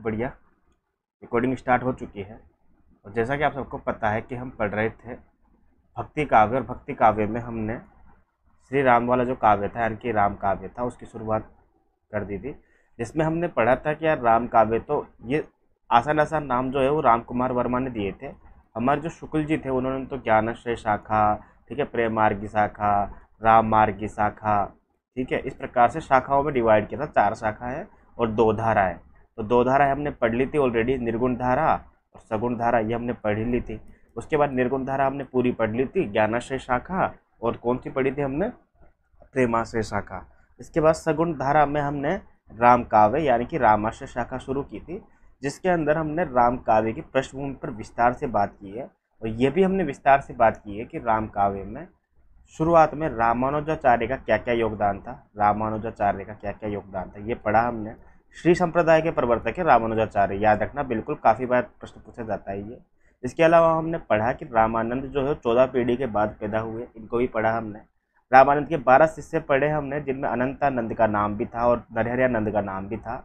बढ़िया। Recording start हो चुकी है और जैसा कि आप सबको पता है कि हम पढ़ रहे थे भक्ति काव्य, और भक्ति काव्य में हमने श्री राम वाला जो काव्य था यानी कि राम काव्य था उसकी शुरुआत कर दी थी, जिसमें हमने पढ़ा था कि यार राम काव्य तो ये आसान आसान नाम जो है वो राम कुमार वर्मा ने दिए थे। हमारे जो शुक्ल जी थे उन्होंने तो ज्ञानाश्रय शाखा, ठीक है, प्रेम मार्ग की शाखा, राम मार्ग की शाखा, ठीक है, इस प्रकार से शाखाओं में डिवाइड किया था। 4 शाखा है और 2 धारा है। तो 2 धारा हमने पढ़ ली थी ऑलरेडी, निर्गुण धारा और सगुण धारा, ये हमने पढ़ ही ली थी। उसके बाद निर्गुण धारा हमने पूरी पढ़ ली थी, ज्ञानाश्रय शाखा, और कौन सी पढ़ी थी हमने, प्रेमाश्रय शाखा। इसके बाद सगुण धारा में हमने राम काव्य यानी कि रामाश्रय शाखा शुरू की थी, जिसके अंदर हमने राम काव्य की पृष्ठभूमि पर विस्तार से बात की है। और ये भी हमने विस्तार से बात की है कि राम काव्य में शुरुआत में रामानुजाचार्य का क्या क्या योगदान था, रामानुजाचार्य का क्या क्या योगदान था, ये पढ़ा हमने। श्री संप्रदाय के प्रवर्तक है रामानुजाचार्य, याद रखना, बिल्कुल काफ़ी बार प्रश्न पूछा जाता है ये। इसके अलावा हमने पढ़ा कि रामानंद जो है 14 पीढ़ी के बाद पैदा हुए, इनको भी पढ़ा हमने। रामानंद के 12 शिष्य पढ़े हमने, जिनमें अनंतानंद का नाम भी था और नरहरियानंद का नाम भी था।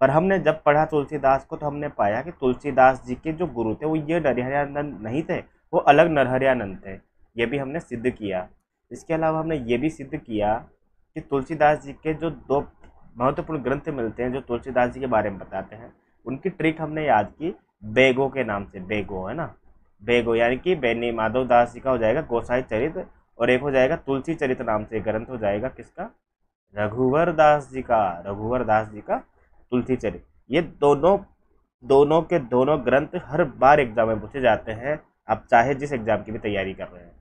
पर हमने जब पढ़ा तुलसीदास को तो हमने पाया कि तुलसीदास जी के जो गुरु थे वो ये नरहरियानंद नहीं थे, वो अलग नरहरियानंद थे। ये भी हमने सिद्ध किया। इसके अलावा हमने ये भी सिद्ध किया कि तुलसीदास जी के जो 2 महत्वपूर्ण ग्रंथ मिलते हैं जो तुलसीदास जी के बारे में बताते हैं, उनकी ट्रिक हमने याद की बेगो के नाम से। बेगो है ना, बेगो यानी कि बेनी माधव दास जी का हो जाएगा गोसाई चरित, और एक हो जाएगा तुलसी चरित नाम से ग्रंथ हो जाएगा किसका, रघुवर दास जी का, रघुवर दास जी का तुलसी चरित। ये दोनों दोनों के दोनों ग्रंथ हर बार एग्जाम में पूछे जाते हैं, आप चाहे जिस एग्जाम की भी तैयारी कर रहे हैं,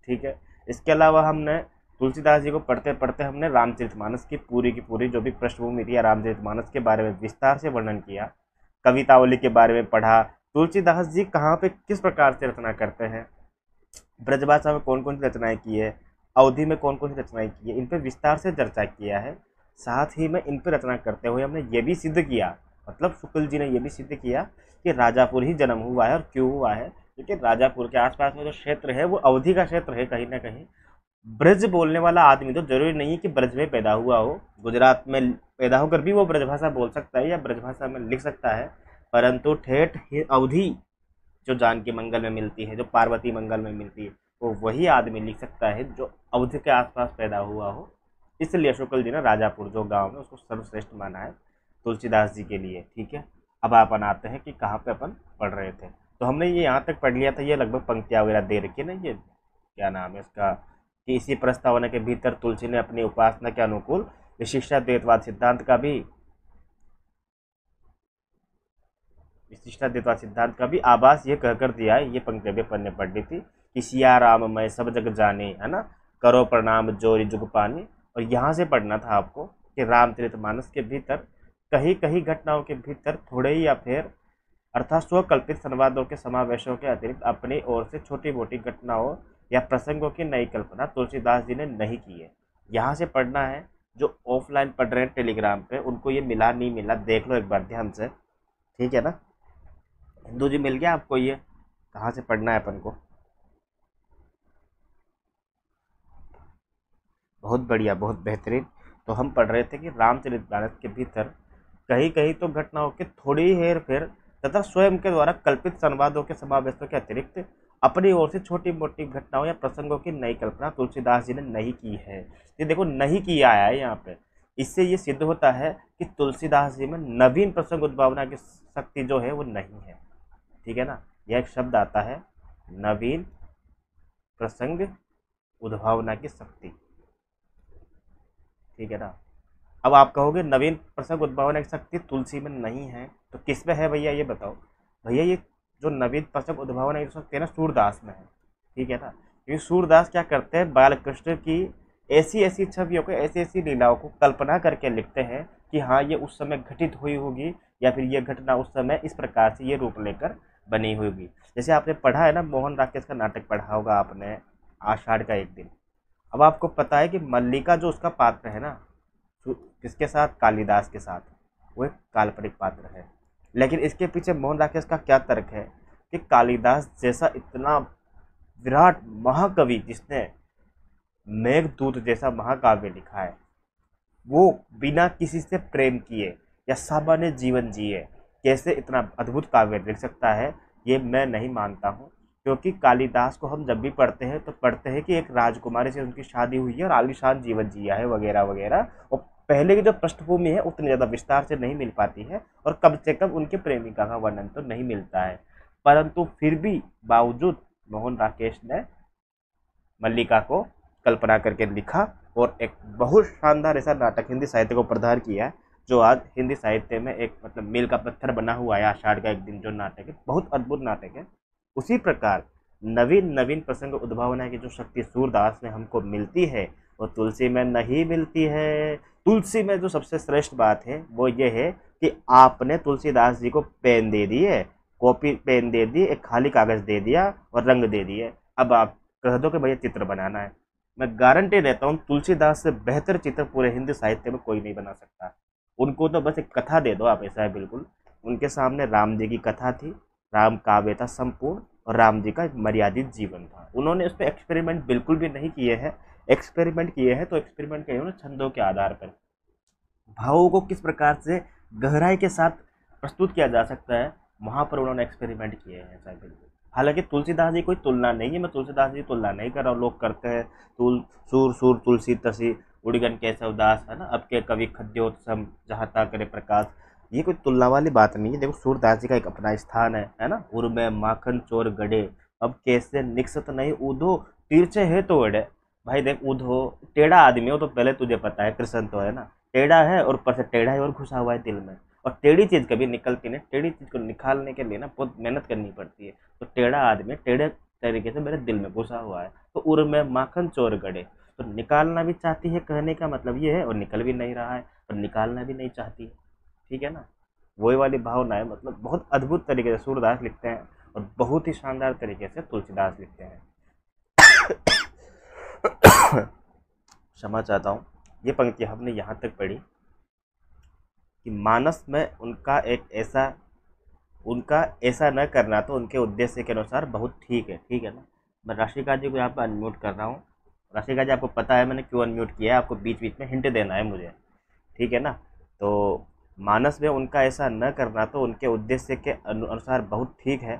ठीक है। इसके अलावा हमने तुलसीदास जी को पढ़ते पढ़ते हमने रामचरितमानस की पूरी जो भी पृष्ठभूमि थी या रामचरितमानस के बारे में विस्तार से वर्णन किया, कवितावली के बारे में पढ़ा, तुलसीदास जी कहाँ पे किस प्रकार से रचना करते हैं, ब्रजभाषा में कौन कौन सी रचनाएं की है, अवधि में कौन कौन सी रचनाएं की है, इन पर विस्तार से चर्चा किया है। साथ ही में इन पर रचना करते हुए हमने ये भी सिद्ध किया, मतलब शुक्ल जी ने यह भी सिद्ध किया कि राजापुर ही जन्म हुआ है। और क्यों हुआ है, क्योंकि राजापुर के आसपास में जो क्षेत्र है वो अवधि का क्षेत्र है कहीं ना कहीं। ब्रज बोलने वाला आदमी तो जरूरी नहीं है कि ब्रज में पैदा हुआ हो, गुजरात में पैदा होकर भी वो ब्रजभाषा बोल सकता है या ब्रजभाषा में लिख सकता है, परंतु ठेठ अवधि जो जानकी मंगल में मिलती है, जो पार्वती मंगल में मिलती है, वो वही आदमी लिख सकता है जो अवधि के आसपास पैदा हुआ हो। इसलिए शुक्ल जी ने राजापुर जो गांव है उसको सर्वश्रेष्ठ माना है तुलसीदास जी के लिए, ठीक है। अब अपन आते हैं कि कहाँ पे अपन पढ़ रहे थे। तो हमने ये यहाँ तक पढ़ लिया था, ये लगभग पंक्तियाँ वगैरह दे रखी है ना, ये क्या नाम है इसका, कि इसी प्रस्तावना के भीतर तुलसी ने अपनी उपासना के अनुकूल विशिष्टाद्वैतवाद सिद्धांत का भी विशिष्टाद्वैतवाद सिद्धांत का भी आभास ये कहकर दिया है। ये पंक्ति भी अपन ने पढ़ ली थी कि सिया राम मैं सब जग जाने, है ना, करो प्रणाम जोरी जुग पानी। और यहाँ से पढ़ना था आपको कि रामचरितमानस के भीतर कहीं कहीं घटनाओं के भीतर थोड़े ही या फिर अर्थात स्वकल्पित संवादों के समावेशों के अतिरिक्त अपनी ओर से छोटी मोटी घटनाओं या प्रसंगों की नई कल्पना तुलसीदास जी ने नहीं की है। यहाँ से पढ़ना है। जो ऑफलाइन पढ़ रहे हैं टेलीग्राम पे उनको ये मिला नहीं मिला देख लो एक बार ध्यान से, ठीक है ना। हिंदू जी मिल गया आपको, ये कहाँ से पढ़ना है अपन को, बहुत बढ़िया, बहुत बेहतरीन। तो हम पढ़ रहे थे कि रामचरितमानस के भीतर कहीं कहीं तो घटनाओं के थोड़ी हेर फेर तथा स्वयं के द्वारा कल्पित संवादों के समावेशों के अतिरिक्त अपनी ओर से छोटी मोटी घटनाओं या प्रसंगों की नई कल्पना तुलसीदास जी ने नहीं की है। ये देखो नहीं किया है यहाँ पे, इससे ये सिद्ध होता है कि तुलसीदास जी में नवीन प्रसंग उद्भावना की शक्ति जो है वो नहीं है, ठीक है ना। यह एक शब्द आता है नवीन प्रसंग उद्भावना की शक्ति, ठीक है ना। अब आप कहोगे नवीन प्रसंग उद्भावना की शक्ति तुलसी में नहीं है तो किस में है भैया, ये बताओ। भैया ये जो नवीन प्रसंग उद्भावना की शक्ति है ना सूरदास में है, ठीक है ना। क्योंकि सूरदास क्या करते हैं, बाल कृष्ण की ऐसी ऐसी छवियों को, ऐसी ऐसी लीलाओं को कल्पना करके लिखते हैं कि हाँ ये उस समय घटित हुई होगी या फिर ये घटना उस समय इस प्रकार से ये रूप लेकर बनी होगी। जैसे आपने पढ़ा है ना मोहन राकेश का नाटक पढ़ा होगा आपने, आषाढ़ का एक दिन। अब आपको पता है कि मल्लिका जो उसका पात्र है ना, किसके साथ, कालिदास के साथ, वो एक काल्पनिक पात्र है। लेकिन इसके पीछे मोहन राकेश का क्या तर्क है कि कालिदास जैसा इतना विराट महाकवि जिसने मेघदूत जैसा महाकाव्य लिखा है, वो बिना किसी से प्रेम किए या सामान्य जीवन जिए कैसे इतना अद्भुत काव्य लिख सकता है, ये मैं नहीं मानता हूँ। क्योंकि कालिदास को हम जब भी पढ़ते हैं तो पढ़ते हैं कि एक राजकुमारी से उनकी शादी हुई है और आलीशान जीवन जिया है वगैरह वगैरह, और पहले की जो पृष्ठभूमि है उतनी ज़्यादा विस्तार से नहीं मिल पाती है, और कम से कम उनके प्रेमिका का वर्णन तो नहीं मिलता है। परंतु फिर भी बावजूद मोहन राकेश ने मल्लिका को कल्पना करके लिखा, और एक बहुत शानदार ऐसा नाटक हिंदी साहित्य को प्रदान किया है, जो आज हिंदी साहित्य में एक मतलब मील का पत्थर बना हुआ है। आषाढ़ का एक दिन जो नाटक है, बहुत अद्भुत नाटक है। उसी प्रकार नवीन नवीन प्रसंग उद्भावना की जो शक्ति सूरदास में हमको मिलती है, वो तुलसी में नहीं मिलती है। तुलसी में जो सबसे श्रेष्ठ बात है वो ये है कि आपने तुलसीदास जी को पेन दे दिए, कॉपी पेन दे दी, एक खाली कागज दे दिया और रंग दे दिए, अब आप कह दो कि भैया चित्र बनाना है। मैं गारंटी देता हूँ तुलसीदास से बेहतर चित्र पूरे हिंदी साहित्य में कोई नहीं बना सकता। उनको तो बस एक कथा दे दो आप, ऐसा है बिल्कुल। उनके सामने राम जी की कथा थी, राम काव्य था संपूर्ण, और राम जी का एक मर्यादित जीवन था। उन्होंने उस पर एक्सपेरिमेंट बिल्कुल भी नहीं किए हैं। एक्सपेरिमेंट किए हैं तो एक्सपेरिमेंट किए उन्होंने छंदों के आधार पर, भावों को किस प्रकार से गहराई के साथ प्रस्तुत किया जा सकता है, वहाँ पर उन्होंने एक्सपेरिमेंट किए हैं शायद बिल्कुल। हालांकि तुलसीदास जी कोई तुलना नहीं है, मैं तुलसीदास जी की तुलना नहीं कर रहा हूँ। लोग करते हैं तुल सूर सूर तुलसी तसी उड़गन केशव दास, है ना, अब के कवि खद्योत्सम जहाँ ता करे प्रकाश, ये कोई तुलना वाली बात नहीं है। देखो सूरदास जी का एक अपना स्थान है ना। उर में माखन चोर गड़े, अब कैसे निकसत नहीं ऊधो, तिरछे है तो अड़े। भाई देख, ऊधो टेढ़ा आदमी हो तो पहले तुझे पता है, कृष्ण तो है ना टेढ़ा है, और ऊपर से टेढ़ा ही और घुसा हुआ है दिल में। और टेढ़ी चीज कभी निकलती नहीं, टेढ़ी चीज को निकालने के लिए ना बहुत मेहनत करनी पड़ती है। तो टेढ़ा आदमी टेढ़े तरीके से मेरे दिल में घुसा हुआ है, तो उर में माखन चोर गड़े, तो निकालना भी चाहती है, कहने का मतलब ये है, और निकल भी नहीं रहा है, और निकालना भी नहीं चाहती है। ठीक है ना, वही वाली भावना है। मतलब बहुत अद्भुत तरीके से सूरदास लिखते हैं, और बहुत ही शानदार तरीके से तुलसीदास लिखते हैं। क्षमा चाहता हूँ। ये पंक्ति हमने यहाँ तक पढ़ी कि मानस में उनका ऐसा न करना तो उनके उद्देश्य के अनुसार बहुत ठीक है ना। मैं राशिका जी को यहाँ पर अनम्यूट कर रहा हूँ। राशिका जी, आपको पता है मैंने क्यों अनम्यूट किया है, आपको बीच बीच में हिंट देना है मुझे, ठीक है ना। तो मानस में उनका ऐसा न करना तो उनके उद्देश्य के अनुसार बहुत ठीक है।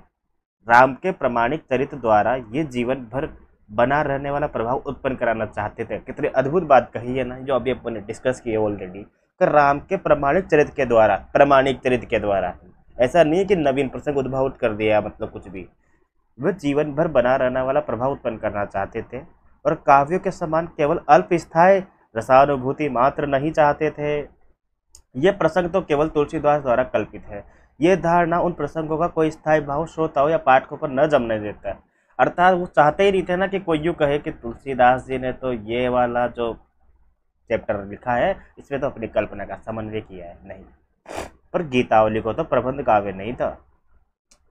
राम के प्रामाणिक चरित्र द्वारा ये जीवन भर बना रहने वाला प्रभाव उत्पन्न कराना चाहते थे। कितनी अद्भुत बात कही है ना, जो अभी अपन ने डिस्कस की है ऑलरेडी, कि राम के प्रामाणिक चरित्र के द्वारा, ऐसा नहीं है कि नवीन प्रसंग उद्भावित कर दिया, मतलब कुछ भी। वे जीवन भर बना रहने वाला प्रभाव उत्पन्न करना चाहते थे, और काव्यों के समान केवल अल्प स्थायी रसानुभूति मात्र नहीं चाहते थे। ये प्रसंग तो केवल तुलसीदास द्वारा कल्पित है। ये धारणा उन प्रसंगों का कोई स्थायी भाव श्रोताओं या पाठकों पर न जमने देता है। अर्थात वो चाहते ही नहीं थे ना कि कोई यूँ कहे कि तुलसीदास जी ने तो ये वाला जो चैप्टर लिखा है इसमें तो अपनी कल्पना का समन्वय किया है, नहीं। पर गीतावली को तो प्रबंध काव्य नहीं था,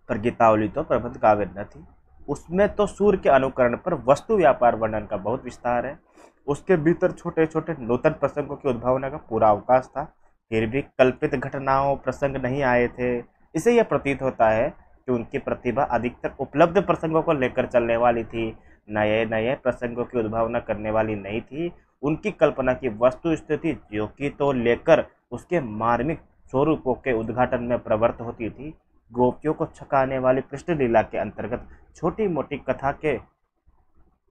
पर गीतावली तो प्रबंध काव्य न थी। उसमें तो सूर्य के अनुकरण पर वस्तु व्यापार वर्णन का बहुत विस्तार है। उसके भीतर छोटे छोटे नूतन प्रसंगों की उद्भावना का पूरा अवकाश था। फिर भी कल्पित घटनाओं प्रसंग नहीं आए थे। इसे यह प्रतीत होता है कि उनकी प्रतिभा अधिकतर उपलब्ध प्रसंगों को लेकर चलने वाली थी, नए नए प्रसंगों की उद्भावना करने वाली नहीं थी। उनकी कल्पना की वस्तु स्थिति जो कि तो लेकर उसके मार्मिक स्वरूपों के उद्घाटन में प्रवृत्त होती थी। गोपियों को छकाने वाली कृष्ण लीला के अंतर्गत छोटी मोटी कथा के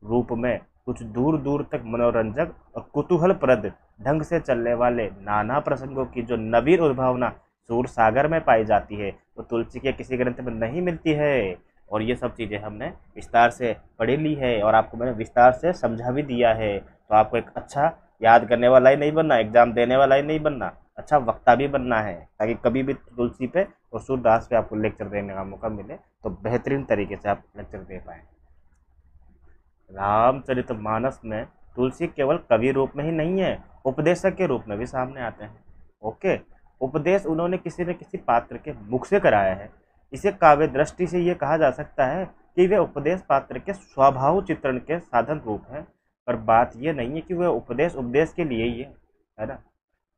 रूप में कुछ दूर दूर तक मनोरंजक और कुतूहलप्रद ढंग से चलने वाले नाना प्रसंगों की जो नवीन उद्भावना सूर सागर में पाई जाती है, वो तुलसी के किसी ग्रंथ में नहीं मिलती है। और ये सब चीज़ें हमने विस्तार से पढ़ी ली है, और आपको मैंने विस्तार से समझा भी दिया है। तो आपको एक अच्छा याद करने वाला ही नहीं बनना, एग्जाम देने वाला ही नहीं बनना, अच्छा वक्ता भी बनना है, ताकि कभी भी तुलसी पे और सूरदास पे आपको लेक्चर देने का मौका मिले तो बेहतरीन तरीके से आप लेक्चर दे पाएँ। रामचरितमानस में तुलसी केवल कवि रूप में ही नहीं है, उपदेशक के रूप में भी सामने आते हैं। ओके, उपदेश उन्होंने किसी न किसी पात्र के मुख से कराया है। इसे काव्य दृष्टि से ये कहा जा सकता है कि वे उपदेश पात्र के स्वभाव चित्रण के साधन रूप हैं। पर बात यह नहीं है कि वह उपदेश के लिए ही है ना।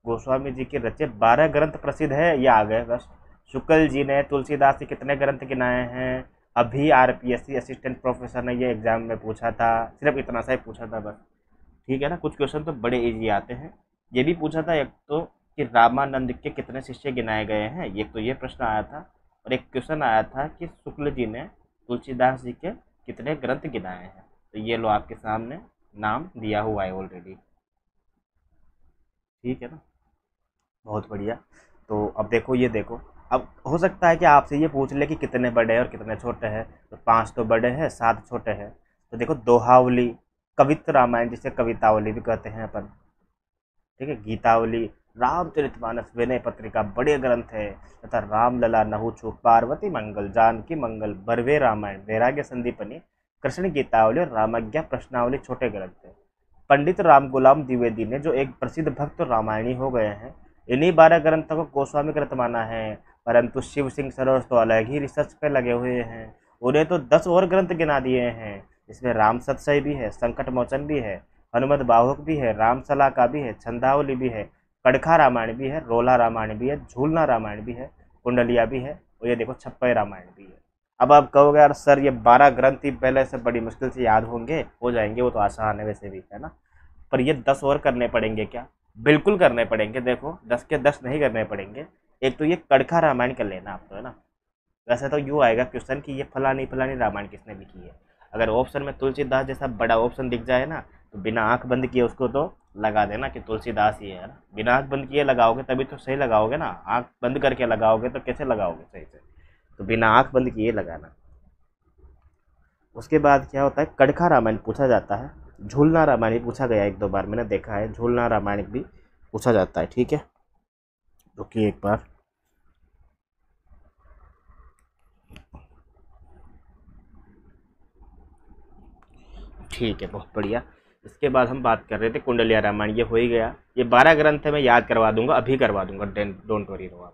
गोस्वामी जी के रचे 12 ग्रंथ प्रसिद्ध है, ये आ गए बस। शुक्ल जी ने तुलसीदास के कितने ग्रंथ गिनाए हैं? अभी आरपीएससी असिस्टेंट प्रोफेसर ने ये एग्जाम में पूछा था, सिर्फ इतना सा ही पूछा था बस। ठीक है ना, कुछ क्वेश्चन तो बड़े इजी आते हैं। ये भी पूछा था एक तो कि रामानंद के कितने शिष्य गिनाए गए हैं, ये तो ये प्रश्न आया था। और एक क्वेश्चन आया था कि शुक्ल जी ने तुलसीदास जी के कितने ग्रंथ गिनाए हैं। तो ये लो आपके सामने नाम दिया हुआ है ऑलरेडी, ठीक है ना। बहुत बढ़िया। तो अब देखो, ये देखो, अब हो सकता है कि आपसे ये पूछ ले कि कितने बड़े हैं और कितने छोटे हैं। तो 5 तो बड़े हैं, 7 छोटे हैं। तो देखो, दोहावली, कवित्त रामायण जिसे कवितावली भी कहते हैं अपन, ठीक है, गीतावली, रामचरितमानस, विनय पत्रिका बड़े ग्रंथ है, तथा रामलला, नहुछु, पार्वती मंगल, जानकी मंगल, बरवे रामायण, वैराग्य संदीपनी, कृष्ण गीतावली और रामज्ञा प्रश्नावली छोटे ग्रंथ है। पंडित राम गुलाम द्विवेदी ने जो एक प्रसिद्ध भक्त रामायणी हो गए हैं, इन्हीं 12 ग्रंथों को गोस्वामी ग्रंथ माना है। परंतु शिव सिंह सरोज तो अलग ही रिसर्च पे लगे हुए हैं, उन्हें तो 10 और ग्रंथ गिना दिए हैं। इसमें राम सतसई भी है, संकट मोचन भी है, हनुमत बाहुक भी है, रामसला का भी है, छंदावली भी है, कड़खा रामायण भी है, रोला रामायण भी है, झूलना रामायण भी है, कुंडलिया भी है, और ये देखो छप्पय रामायण भी है। अब आप कहोगे यार सर ये 12 ग्रंथ ही पहले से बड़ी मुश्किल से याद होंगे, हो जाएंगे, वो तो आसान है वैसे भी, है ना। पर ये 10 और करने पड़ेंगे क्या? बिल्कुल करने पड़ेंगे। देखो 10 के 10 नहीं करने पड़ेंगे। एक तो ये कड़खा रामायण कर लेना आप, तो है ना। वैसे तो यूँ आएगा क्वेश्चन कि ये फलानी फलानी रामायण किसने लिखी है। अगर ऑप्शन में तुलसीदास जैसा बड़ा ऑप्शन दिख जाए ना, तो बिना आंख बंद किए उसको तो लगा देना कि तुलसीदास ही है ना। बिना आंख बंद किए लगाओगे तभी तो सही लगाओगे ना, आंख बंद करके लगाओगे तो कैसे लगाओगे सही से। तो बिना आंख बंद किए लगाना। उसके बाद क्या होता है, कड़खा रामायण पूछा जाता है, झूलना रामायण भी पूछा गया, एक दो बार मैंने देखा है, झूलना रामायण भी पूछा जाता है, ठीक है। रुकिए एक बार, ठीक है, बहुत बढ़िया। इसके बाद हम बात कर रहे थे कुंडलिया रामायण, ये हो ही गया। ये 12 ग्रंथ है, मैं याद करवा दूंगा, अभी करवा दूंगा, डोंट वरी रहो आप।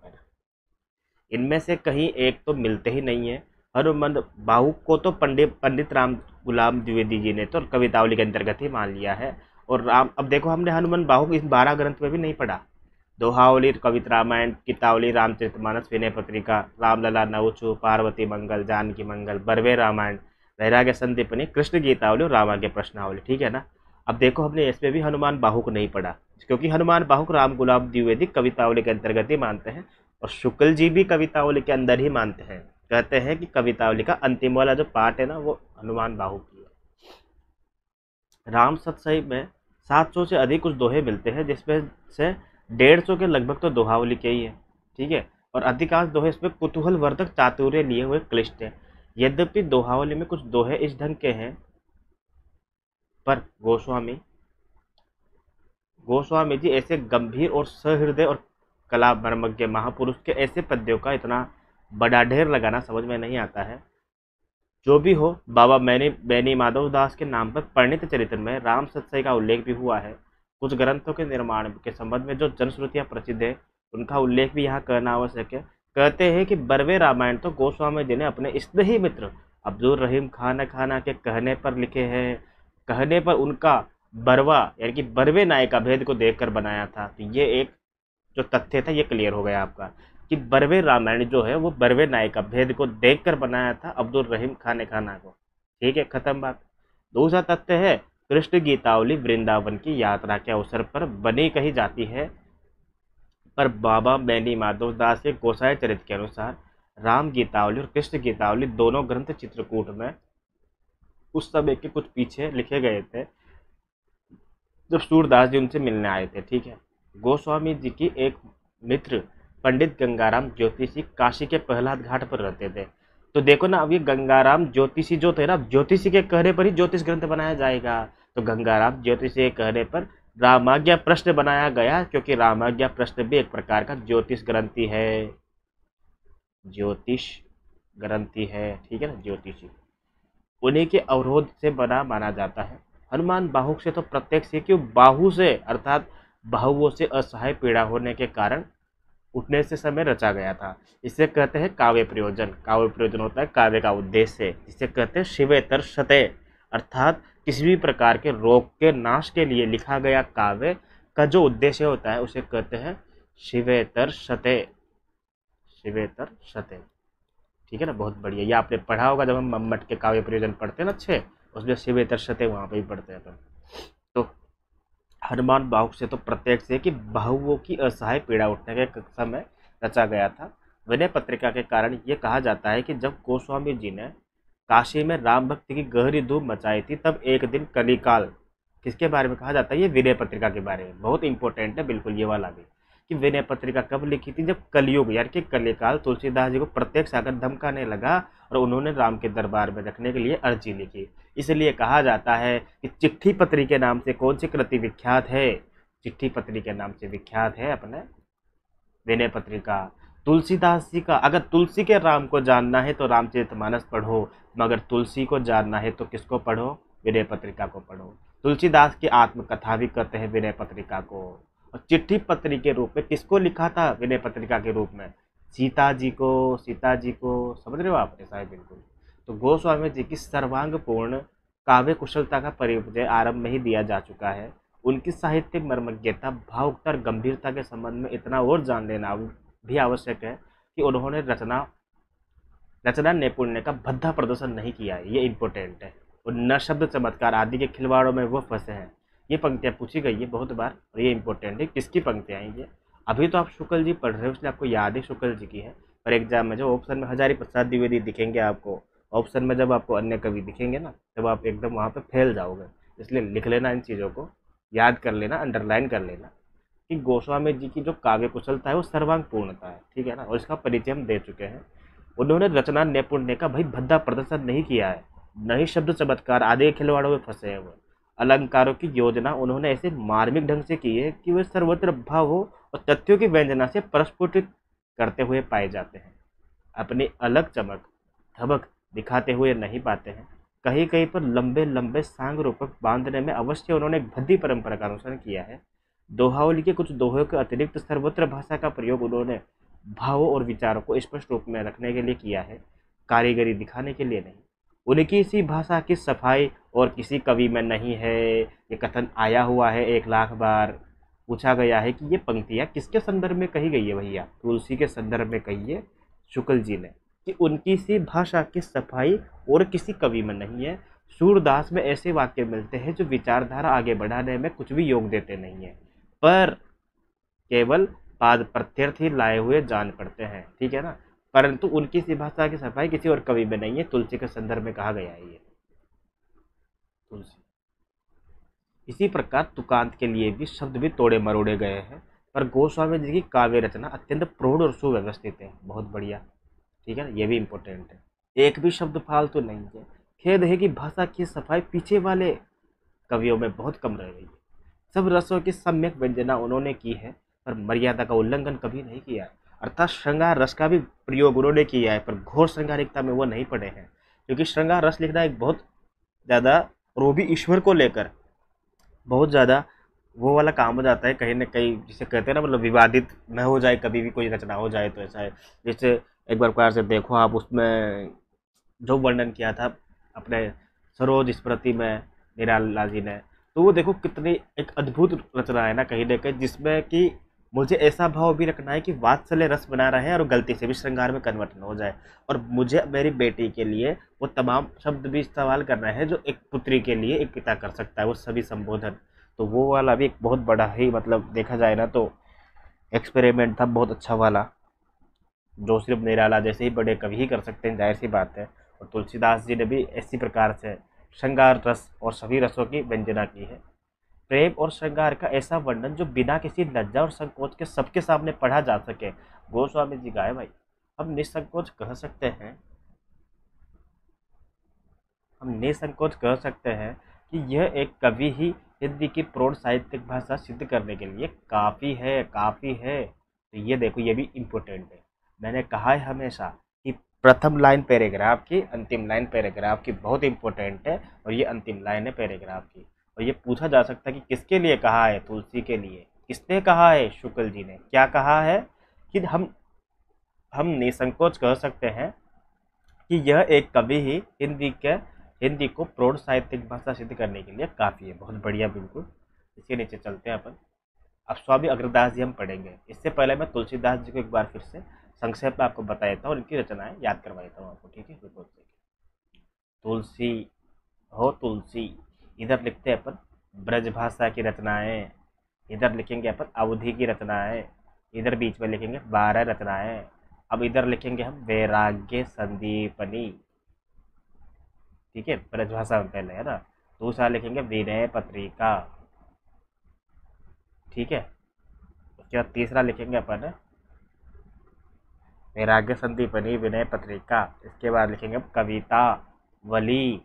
इनमें से कहीं एक तो मिलते ही नहीं है। हनुमंत बाहुक को तो पंडित पंडित राम गुलाम द्विवेदी जी ने तो कवितावली के अंतर्गत ही मान लिया है। और राम, अब देखो हमने हनुमान बाहुक इस 12 ग्रंथ में भी नहीं पढ़ा। दोहावली, कवित रामायण, गीतावली, रामचरितमानस, विनय पत्रिका, रामलला, नवचू, पार्वती मंगल, जानकी मंगल, बरवे रामायण, वैराग्य संदीपनी, कृष्ण गीतावली और रामाज्ञा प्रश्नावली, ठीक है ना। अब देखो हमने इसमें भी हनुमान बाहुक नहीं पढ़ा, क्योंकि हनुमान बाहुक राम गुलाम द्विवेदी कवितावली के अंतर्गत ही मानते हैं। और शुक्ल जी भी कवितावली के अंदर ही मानते हैं, कहते हैं कि कवितावली का अंतिम वाला जो पार्ट है ना, वो हनुमान बाहुक की है। राम सतसई में 700 से अधिक कुछ दोहे मिलते हैं, जिसमें से 150 के लगभग तो दोहावली के ही है, ठीक है। और अधिकांश दोहे इसमें कुतूहल वर्धक चातुर्य लिए हुए क्लिष्ट है। यद्यपि दोहावली में कुछ दोहे इस ढंग के हैं, पर गोस्वामी गोस्वामी जी ऐसे गंभीर और सहृदय और कला मर्मज्ञ महापुरुष के ऐसे पद्यों का इतना बड़ा ढेर लगाना समझ में नहीं आता है। जो भी हो, बाबा मैनी बैनी माधव दास के नाम पर परिणित चरित्र में राम सतसई का उल्लेख भी हुआ है। कुछ ग्रंथों के निर्माण के संबंध में जो जनश्रुतियाँ प्रसिद्ध है, उनका उल्लेख भी यहाँ करना आवश्यक है। कहते हैं कि बरवे रामायण तो गोस्वामी जी ने अपने स्नेही मित्र अब्दुल रहीम खान खाना के कहने पर लिखे हैं। कहने पर उनका बरवा यानी कि बरवे नायक का भेद को देखकर बनाया था। तो ये एक जो तथ्य था ये क्लियर हो गया आपका, कि बरवे रामायण जो है वो बरवे नायक का भेद को देखकर बनाया था अब्दुल रहीम खान खाना को, ठीक है, खत्म बात। दूसरा तथ्य है, कृष्ण गीतावली वृंदावन की यात्रा के अवसर पर बनी कही जाती है, पर बाबा बैनी माधव दास के गोसाई चरित्र के अनुसार राम गीतावली और कृष्ण गीतावली दोनों ग्रंथ चित्रकूट में उस समय के कुछ पीछे लिखे गए थे, जब सूरदास जी उनसे मिलने आए थे, ठीक है। गोस्वामी जी की एक मित्र पंडित गंगाराम ज्योतिषी काशी के प्रहलाद घाट पर रहते थे। तो देखो ना, अब ये गंगाराम ज्योतिषी जो थे ना, ज्योतिषी के कहने पर ही ज्योतिष ग्रंथ बनाया जाएगा। तो गंगाराम ज्योतिषी के कहने पर रामाज्ञा प्रश्न बनाया गया, क्योंकि रामाज्ञा प्रश्न भी एक प्रकार का ज्योतिष ग्रंथि है, ज्योतिष ग्रंथि है, ठीक है ना, ज्योतिषी। उन्हीं के अवरोध से बना माना जाता है। हनुमान बाहुक से तो प्रत्यक्ष है, क्यों बाहु से अर्थात बाहुओं से असहाय पीड़ा होने के कारण उठने से समय रचा गया था। इसे कहते हैं काव्य प्रयोजन। काव्य प्रयोजन होता है काव्य का उद्देश्य, जिसे कहते हैं शिवेतर शते, अर्थात किसी भी प्रकार के रोग के नाश के लिए लिखा गया काव्य का जो उद्देश्य होता है उसे कहते हैं शिवेतर शते, शिवेतर शते, ठीक है ना। बहुत बढ़िया, ये आपने पढ़ा होगा जब हम मम्मट के काव्य प्रयोजन पढ़ते हैं ना अच्छे, उसमें शिवेतर शते वहाँ पे ही पढ़ते हैं अपन। तो हनुमान बाहुक से तो प्रत्यक्ष है कि बहुओं की असहाय पीड़ा उठने के समय रचा गया था। विनय पत्रिका के कारण ये कहा जाता है कि जब गोस्वामी जी ने काशी में राम भक्ति की गहरी धूम मचाई थी, तब एक दिन कलिकाल, किसके बारे में कहा जाता है, ये विनय पत्रिका के बारे में, बहुत इंपॉर्टेंट है बिल्कुल ये वाला भी, कि विनय पत्रिका कब लिखी थी, जब कलयुग यानी कि कलिकाल तुलसीदास जी को प्रत्यक्ष आकर धमकाने लगा और उन्होंने राम के दरबार में रखने के लिए अर्जी लिखी। इसलिए कहा जाता है कि चिट्ठी पत्री के नाम से कौन सी कृति विख्यात है, चिट्ठी पत्री के नाम से विख्यात है अपने विनय पत्रिका। तुलसीदास जी का, अगर तुलसी के राम को जानना है तो रामचरितमानस पढ़ो, मगर तुलसी को जानना है तो किसको पढ़ो, विनय पत्रिका को पढ़ो। तुलसीदास की आत्मकथा भी कहते हैं विनय पत्रिका को। और चिट्ठी पत्री के रूप में किसको लिखा था विनय पत्रिका के रूप में, सीता जी को, सीता जी को, समझ रहे हो आप, ऐसा है बिल्कुल। तो गोस्वामी जी की सर्वांगपूर्ण काव्य कुशलता का परिचय आरंभ में ही दिया जा चुका है। उनकी साहित्यिक मर्मज्ञता, भावुकता और गंभीरता के संबंध में इतना और जान लेना भी आवश्यक है कि उन्होंने रचना रचना नैपुण्य का भद्दा प्रदर्शन नहीं किया है, ये इंपॉर्टेंट है। और न शब्द चमत्कार आदि के खिलवाड़ों में वो फंसे हैं। ये पंक्तियाँ पूछी गई है बहुत बार और ये इंपॉर्टेंट है, किसकी पंक्तियाँ हैं ये। अभी तो आप शुक्ल जी पढ़ रहे हो इसलिए आपको याद है शुक्ल जी की है, पर एग्जाम में जब ऑप्शन में हजारी प्रसाद द्विवेदी दिखेंगे आपको, ऑप्शन में जब आपको अन्य कवि दिखेंगे ना, तब आप एकदम वहाँ पे फैल जाओगे। इसलिए लिख लेना इन चीज़ों को, याद कर लेना, अंडरलाइन कर लेना कि गोस्वामी जी की जो काव्य कुशलता है वो सर्वांग पूर्णता है, ठीक है ना। और इसका परिचय हम दे चुके हैं। उन्होंने रचना नैपुण्य का भाई भद्दा प्रदर्शन नहीं किया है, न ही शब्द चमत्कार आदि के खिलवाड़ों में फंसे हैं वो। अलंकारों की योजना उन्होंने ऐसे मार्मिक ढंग से की है कि वे सर्वत्र भाव हो और तथ्यों की व्यंजना से प्रस्फुटित करते हुए पाए जाते हैं। अपनी अलग चमक धमक दिखाते हुए नहीं पाते हैं। कहीं कहीं पर लंबे लंबे सांग रूपक बांधने में अवश्य उन्होंने एक भद्दी परंपरा का अनुसरण किया है। दोहावली के कुछ दोहों के अतिरिक्त सर्वत्र भाषा का प्रयोग उन्होंने भावों और विचारों को स्पष्ट रूप में रखने के लिए किया है, कारीगरी दिखाने के लिए नहीं। उनकी सी भाषा की सफाई और किसी कवि में नहीं है, ये कथन आया हुआ है 1,00,000 बार। पूछा गया है कि ये पंक्तियाँ किसके संदर्भ में कही गई है भैया, तुलसी के संदर्भ में कही है शुक्ल जी ने, कि उनकी सी भाषा की सफाई और किसी कवि में नहीं है। सूरदास में ऐसे वाक्य मिलते हैं जो विचारधारा आगे बढ़ाने में कुछ भी योग देते नहीं है, पर केवल पाद प्रत्यर्थ ही लाए हुए जान पड़ते हैं, ठीक है ना। परंतु उनकी सी भाषा की सफाई किसी और कवि में नहीं है, तुलसी के संदर्भ में कहा गया है ये, तुलसी। इसी प्रकार तुकांत के लिए भी शब्द भी तोड़े मरोड़े गए हैं, पर गोस्वामी जी की काव्य रचना अत्यंत प्रौढ़ और सुव्यवस्थित है, बहुत बढ़िया, ठीक है ना, ये भी इम्पोर्टेंट है। एक भी शब्द फालतू नहीं है। खेद है कि भाषा की सफाई पीछे वाले कवियों में बहुत कम रह गई है। सब रसों की सम्यक व्यंजना उन्होंने की है, पर मर्यादा का उल्लंघन कभी नहीं किया है। अर्थात श्रृंगार रस का भी प्रयोग उन्होंने किया है, पर घोर श्रृंगारिकता में वो नहीं पड़े हैं, क्योंकि श्रृंगार रस लिखना एक बहुत ज़्यादा, और वो भी ईश्वर को लेकर बहुत ज़्यादा वो वाला काम हो जाता है कहीं ना कहीं, जिसे कहते हैं ना, मतलब विवादित न हो जाए कभी भी कोई रचना हो जाए तो ऐसा है। जैसे एक बार प्रकार से देखो आप, उसमें जो वर्णन किया था अपने सरोज स्मृति में निराला जी ने, तो वो देखो कितनी एक अद्भुत रचना है ना कहीं जिसमें कि मुझे ऐसा भाव भी रखना है कि वात्सल्य रस बना रहे और गलती से भी श्रृंगार में कन्वर्ट न हो जाए, और मुझे मेरी बेटी के लिए वो तमाम शब्द भी इस्तेमाल करना है जो एक पुत्री के लिए एक पिता कर सकता है, वो सभी संबोधन। तो वो वाला भी एक बहुत बड़ा ही, मतलब देखा जाए ना तो एक्सपेरिमेंट था बहुत अच्छा वाला, जो सिर्फ निराला जैसे ही बड़े कवि ही कर सकते हैं, जाहिर सी बात है। और तुलसीदास जी ने भी इसी प्रकार से श्रृंगार रस और सभी रसों की व्यंजना की है। प्रेम और श्रृंगार का ऐसा वर्णन जो बिना किसी लज्जा और संकोच के सबके सामने पढ़ा जा सके, गोस्वामी जी का है भाई। हम निसंकोच कह सकते हैं, हम निसंकोच कह सकते हैं कि यह एक कवि ही हिंदी की प्रौढ़ साहित्यिक भाषा सिद्ध करने के लिए काफ़ी है, काफ़ी है। तो ये देखो, ये भी इम्पोर्टेंट है। मैंने कहा है हमेशा कि प्रथम लाइन पैराग्राफ की, अंतिम लाइन पैराग्राफ की बहुत इंपॉर्टेंट है, और ये अंतिम लाइन है पैराग्राफ की। और ये पूछा जा सकता है कि किसके लिए कहा है, तुलसी के लिए। किसने कहा है, शुक्ल जी ने। क्या कहा है कि हम निसंकोच कह सकते हैं कि यह एक कवि ही हिंदी को प्रौढ़ साहित्यिक भाषा सिद्ध करने के लिए काफ़ी है। बहुत बढ़िया, बिल्कुल। इसके नीचे चलते हैं अपन। अब स्वामी अग्रदास जी हम पढ़ेंगे। इससे पहले मैं तुलसीदास जी को एक बार फिर से संक्षेप में आपको बता देता हूँ और इनकी रचनाएं याद करवा देता हूँ आपको, ठीक है। बिल्कुल। तुलसी हो तुलसी, इधर लिखते हैं अपन, ब्रजभाषा की रचनाएं। इधर लिखेंगे अपन अवधि की रचनाएं। इधर बीच में लिखेंगे 12 रचनाएं। अब इधर लिखेंगे हम वैराग्य संदीपनी। ठीक है, ब्रजभाषा में पहले है ना। दूसरा लिखेंगे विनय पत्रिका। ठीक है, उसके बाद तीसरा लिखेंगे अपन वैराग्य संदीपनी विनय पत्रिका। इसके बाद लिखेंगे हम कविता वली।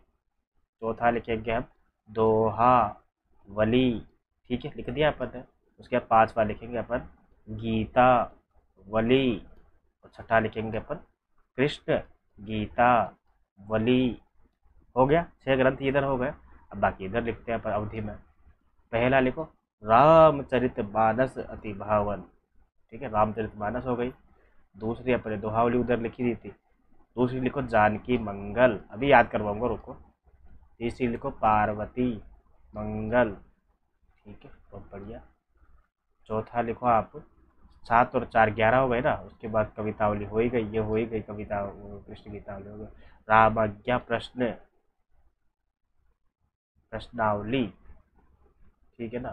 चौथा लिखेंगे हम दोहा वली। ठीक है, लिख दिया अपन ने। उसके बाद पांचवा लिखेंगे अपन गीता वली। और छठा लिखेंगे अपन कृष्ण गीता वली। हो गया, 6 ग्रंथ इधर हो गए। अब बाकी इधर लिखते हैं अपन अवधि में। पहला लिखो रामचरित मानस अति भावन। ठीक है, रामचरित मानस हो गई। दूसरी अपने दोहावली उधर लिखी दी थी। दूसरी लिखो जानकी मंगल, अभी याद करवाऊंगा, रुको। तीसरी लिखो पार्वती मंगल। ठीक है, बहुत बढ़िया। चौथा लिखो आप 7 और 4 11 हो गए ना। उसके बाद कवितावली हो ही गई, ये हो ही गई कविता, कृष्ण गीतावली हो गई। रामाज्ञा प्रश्न प्रश्नावली। ठीक है ना,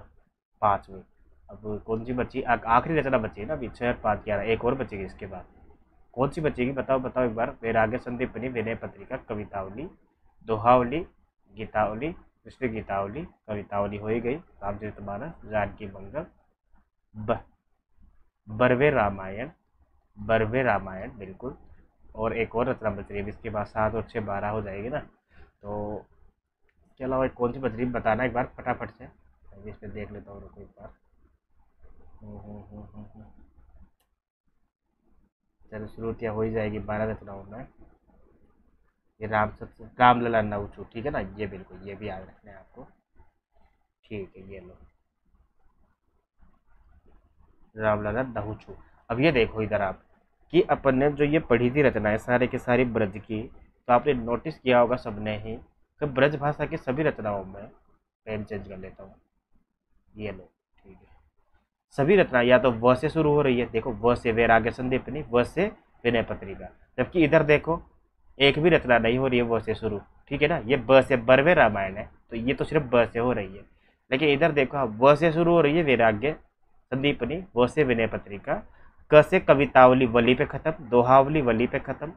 5वीं। अब कौन सी बची, आखिरी रचना बची है ना अभी, 6 5 11, एक और बचेगी इसके बाद। कौन सी बचेगी बताओ बताओ एक बार। वैराग्य संदीपनी विनय पत्रिका कवितावली दोहावली गीतावली कृष्ण गीतावली कवितावली हो ही गई। रामचरितमानस जानकी मंगल ब बरवे रामायण बिल्कुल। और एक और रचना बच रही है, इसके बाद 7 और 6 12 हो जाएगी ना। तो इसके अलावा एक कौन सी बच रही है बताना एक बार फटाफट से। मैं इस पर देख लेता हूँ, रुको एक बार। चलो शुरुआतियाँ हो ही जाएगी 12 रचनाओं में। ये रामलला नवचू। ठीक है ना, ये बिल्कुल, ये भी याद रखना है आपको। ठीक है, ये लो रामलला नहुचू। अब ये देखो इधर आप कि अपन ने जो ये पढ़ी थी रचनाएं सारे के सारी ब्रज की, तो आपने नोटिस किया होगा सबने ही कि ब्रज भाषा की सभी रचनाओं में, पेन चेंज कर लेता हूँ, ये लो। ठीक है, सभी रचना या तो व से शुरू हो रही है। देखो व से वैराग्य संदीपनी, व से विनय पत्रिका। जबकि इधर देखो एक भी रचना नहीं हो रही है व से शुरू। ठीक है ना, ये ब से बरवे रामायण है, तो ये तो सिर्फ ब से हो रही है। लेकिन इधर देखो व से शुरू हो रही है वैराग्य संदीपनी, व से विनय पत्रिका। क से कवितावली वली पे खत्म, दोहावली वली पे खत्म,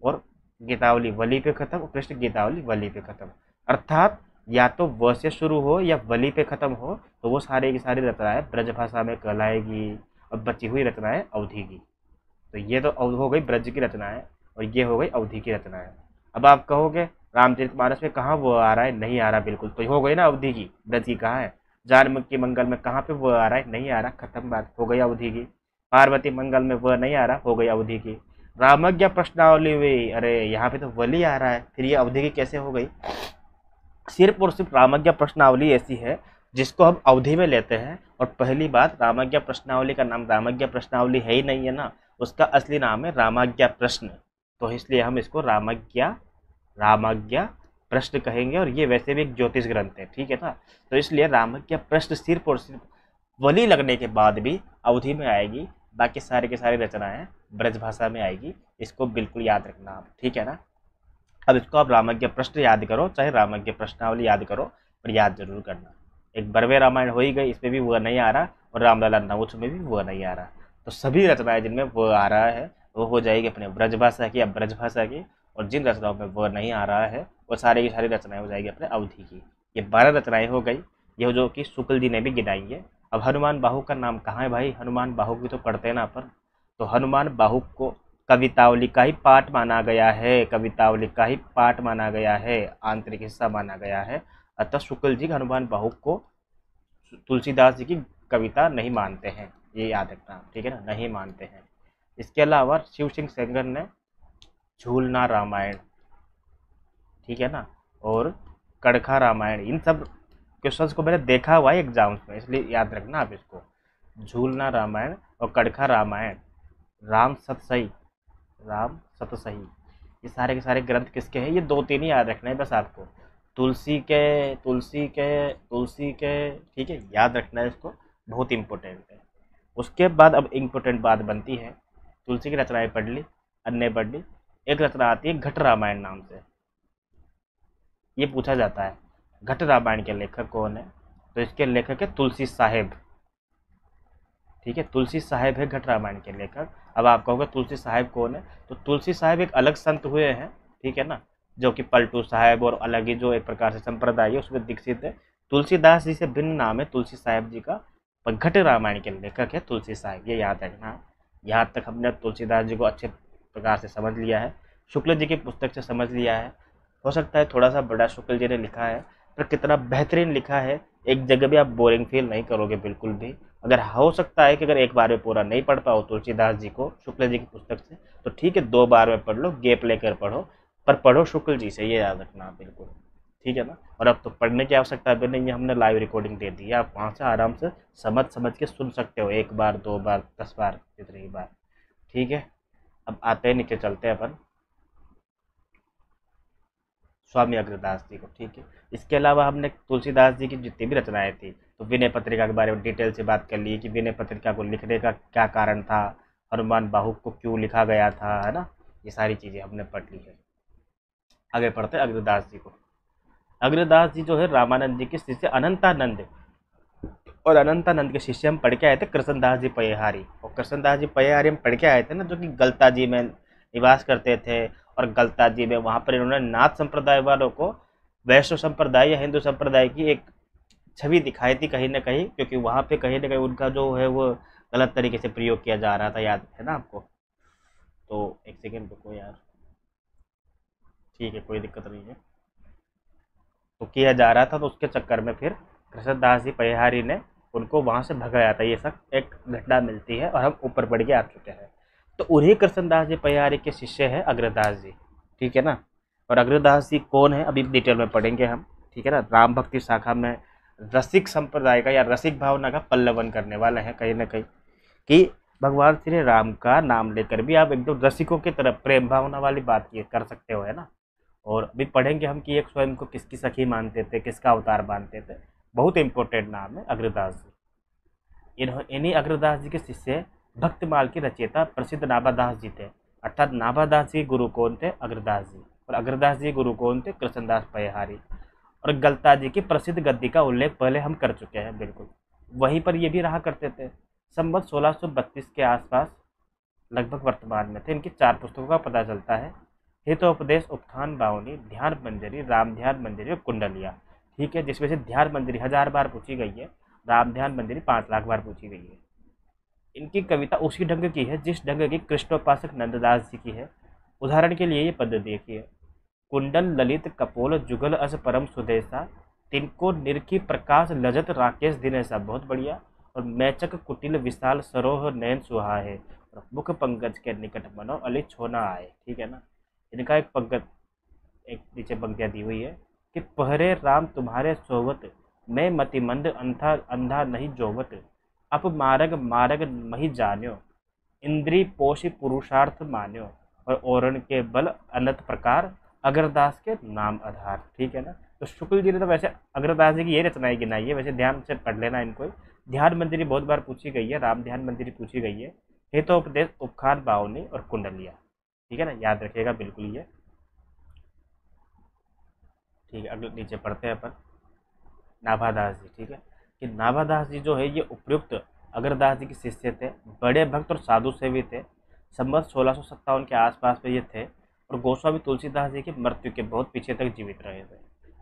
और गीतावली वली पे खत्म, और कृष्ण गीतावली वली पे खत्म। अर्थात या तो व से शुरू हो या वली पे खत्म हो, तो वो सारे की सारी रचनाएं ब्रजभाषा में कहलाएगी। और बची हुई रचनाएं अवधि की। तो ये तो हो गई ब्रज की रचनाएं, और ये हो गई अवधि की रचनाएं। अब आप कहोगे रामचरितमानस में कहाँ वो आ रहा है, नहीं आ रहा, बिल्कुल तो हो गई ना अवधि की। ब्रज की कहाँ है, जानकी मंगल में कहाँ पे वो आ रहा है, नहीं आ रहा, खत्म बात, हो गई अवधि की। पार्वती मंगल में वह नहीं आ रहा, हो गई अवधि की। रामज्ञा प्रश्नावली हुई, अरे यहाँ पे तो वली आ रहा है, फिर ये अवधि की कैसे हो गई। सिर्फ और सिर्फ रामज्ञा प्रश्नावली ऐसी है जिसको हम अवधि में लेते हैं। और पहली बात, रामज्ञा प्रश्नावली का नाम रामज्ञा प्रश्नावली है ही नहीं है ना, उसका असली नाम है रामाज्ञा प्रश्न। तो इसलिए हम इसको रामाज्ञा प्रश्न कहेंगे। और ये वैसे भी एक ज्योतिष ग्रंथ है, ठीक है ना। तो इसलिए रामाज्ञा प्रश्न सिर्फ और सिर्फ वली लगने के बाद भी अवधि में आएगी, बाकी सारे के सारी रचनाएं ब्रज भाषा में आएगी। इसको बिल्कुल याद रखना आप, ठीक है ना। अब इसको आप रामज्ञ प्रश्न याद करो, चाहे रामज्ञ प्रश्नावली याद करो, पर याद जरूर करना। एक बरवे रामायण हो ही गई, इसमें भी वह नहीं आ रहा, और रामलला नवुच में भी वह नहीं आ रहा। तो सभी रचनाएं जिनमें वह आ रहा है वो हो जाएगी अपने ब्रजभाषा की या ब्रजभाषा की। और जिन रचनाओं में वह नहीं आ रहा है वो सारी की सारी रचनाएं हो जाएगी अपने अवधि की। ये 12 रचनाएं हो गई, ये जो कि शुक्ल जी ने भी गिनाई है। अब हनुमान बाहु का नाम कहाँ है भाई, हनुमान बाहु की तो पढ़ते हैं ना अपन। तो हनुमान बाहु को कवितावली का ही पाठ माना गया है, कवितावली का ही पाठ माना गया है, आंतरिक हिस्सा माना गया है। अतः शुक्ल जी हनुमान बाहु को तुलसीदास जी की कविता नहीं मानते हैं, ये याद रखना, ठीक है ना, नहीं मानते हैं। इसके अलावा शिव सिंह सेंगर ने झूलना रामायण, ठीक है ना, और कड़खा रामायण, इन सब क्वेश्चंस को मैंने देखा हुआ है एग्जाम्स में, इसलिए याद रखना आप इसको। झूलना रामायण और कड़खा रामायण, राम सतसही, ये सारे के सारे ग्रंथ किसके हैं, ये 2-3 ही याद रखना है बस आपको। तुलसी के, ठीक है, याद रखना है इसको, बहुत इंपॉर्टेंट है। उसके बाद अब इम्पोर्टेंट बात बनती है, तुलसी की रचनाएं पढ़ ली, अन्य पढ़ ली, एक रचना आती है घट रामायण नाम से। ये पूछा जाता है घट रामायण के लेखक कौन है, तो इसके लेखक है तुलसी साहेब। ठीक है, तुलसी साहेब है घट रामायण के लेखक। अब आप कहोगे तुलसी साहेब कौन है, तो तुलसी साहेब एक अलग संत हुए हैं, ठीक है ना, जो कि पलटू साहेब और अलग ही जो एक प्रकार से संप्रदाय है उसमें दीक्षित है। तुलसीदास जी से भिन्न नाम है तुलसी साहेब जी का, पर घट रामायण के लेखक है तुलसी साहेब, ये याद रखना। यहाँ तक हमने तुलसीदास जी को अच्छे प्रकार से समझ लिया है, शुक्ल जी की पुस्तक से समझ लिया है। हो सकता है थोड़ा सा बड़ा शुक्ल जी ने लिखा है, पर कितना बेहतरीन लिखा है, एक जगह भी आप बोरिंग फील नहीं करोगे बिल्कुल भी। अगर हो सकता है कि अगर एक बार में पूरा नहीं पढ़ पाओ तुलसीदास जी को शुक्ल जी की पुस्तक से, तो ठीक है 2 बार में पढ़ लो, गैप लेकर पढ़ो, पर पढ़ो शुक्ल जी से, ये याद रखना बिल्कुल। ठीक है ना, और अब तो पढ़ने की आवश्यकता भी नहीं है, हमने लाइव रिकॉर्डिंग दे दी है, आप वहाँ से आराम से समझ समझ के सुन सकते हो, 1 बार 2 बार 10 बार जितनी बार। ठीक है, अब आते हैं नीचे चलते हैं अपन स्वामी अग्रदास जी को। ठीक है, इसके अलावा हमने तुलसीदास जी की जितनी भी रचनाएं थी, तो विनय पत्रिका के बारे में डिटेल से बात कर ली कि विनय पत्रिका को लिखने का क्या कारण था, हनुमान बाहु को क्यों लिखा गया था, है ना, ये सारी चीज़ें हमने पढ़ ली है। आगे पढ़ते हैं अग्रदास जी को। अग्रदास जी जो है रामानंद जी के शिष्य अनंतानंद, और अनंतानंद के शिष्य हम पढ़ के आए थे कृष्णदास जी पयहारी, और कृष्णदास जी पयहारी हम पढ़ के आए थे ना, जो कि गलता जी में निवास करते थे, और गलता जी में वहाँ पर इन्होंने नाथ संप्रदाय वालों को वैष्णव संप्रदाय या हिंदू संप्रदाय की एक छवि दिखाई थी कहीं ना कहीं, क्योंकि वहाँ पे कहीं ना कहीं उनका जो है वो गलत तरीके से प्रयोग किया जा रहा था, याद है ना आपको। तो एक सेकेंड रुको यार, ठीक है कोई दिक्कत नहीं है, तो किया जा रहा था, तो उसके चक्कर में फिर कृष्णदास जी पयहारी ने उनको वहाँ से भगाया था, ये सब एक घटना मिलती है, और हम ऊपर बढ़ के आ चुके हैं। तो उन्हीं कृष्णदास जी पयहारी के शिष्य है अग्रदास जी, ठीक है ना। और अग्रदास जी कौन है अभी डिटेल में पढ़ेंगे हम, ठीक है ना। राम भक्ति शाखा में रसिक संप्रदाय का या रसिक भावना का पल्लवन करने वाले हैं कहीं ना कहीं, कि भगवान श्री राम का नाम लेकर भी आप एकदम रसिकों की तरफ प्रेम भावना वाली बात ये कर सकते हो, है ना। और अभी पढ़ेंगे हम कि एक स्वयं को किसकी सखी मानते थे, किसका अवतार मानते थे, बहुत इंपॉर्टेंट नाम है अग्रदास जी। इन्हीं अग्रदास जी के शिष्य भक्तमाल के रचयिता प्रसिद्ध नाभादास जी थे, अर्थात नाभादास जी गुरु कौन थे, अग्रदास जी, और अग्रदास जी गुरु कौन थे, कृष्णदास पयहारी। और गलता जी की प्रसिद्ध गद्दी का उल्लेख पहले हम कर चुके हैं, बिल्कुल वहीं पर ये भी रहा करते थे। संवत 1632 के आसपास लगभग वर्तमान में थे। इनकी 4 पुस्तकों का पता चलता है, हितोपदेश, उपखान बावनी, ध्यान मंजरी, राम ध्यान मंजरी और कुंडलिया। ठीक है, जिसमें से ध्यान मंजरी 1000 बार पूछी गई है, राम ध्यान मंजरी 5 लाख बार पूछी गई है। इनकी कविता उसी ढंग की है जिस ढंग की कृष्णोपासक नंददास जी की है। उदाहरण के लिए ये पद देखिए, कुंडल ललित कपोल जुगल अस परम सुदेशा, तिनको निरखी प्रकाश लजत राकेश दिनेशा, बहुत बढ़िया। और मैचक कुटिल विशाल सरोह नयन सुहाए, और मुख पंकज के निकट मनो अली छोना आए। ठीक है ना, इनका एक पंक्ति, एक नीचे पंक्तियाँ दी हुई है कि पहरे राम तुम्हारे सोवत, मैं मतिमंद अंधा अंधा नहीं जोवत, अप मारग मारग मही जान्यो, इंद्री पोषि पुरुषार्थ मान्यो, और ओरण के बल अनंत प्रकार, अग्रदास के नाम आधार। ठीक है ना, तो शुक्ल जी ने तो वैसे अग्रदास जी की ये रचनाएं गिनाई है, वैसे ध्यान से पढ़ लेना इनको। ध्यान मंदिरी बहुत बार पूछी गई है, राम ध्यान मंदिरी पूछी गई है, हितोपदेश, उपखान बावनी और कुंडलिया। ठीक है ना, याद रखिएगा बिल्कुल ये। ठीक है, अगले नीचे पढ़ते हैं अपन नाभादास जी। ठीक है, कि नाभादास जी जो है ये उपयुक्त अग्रदास जी के शिष्य थे, बड़े भक्त और साधु सेवी थे। संवत 1657 के आसपास में ये थे, और गोस्वामी तुलसीदास जी की मृत्यु के बहुत पीछे तक जीवित रहे थे।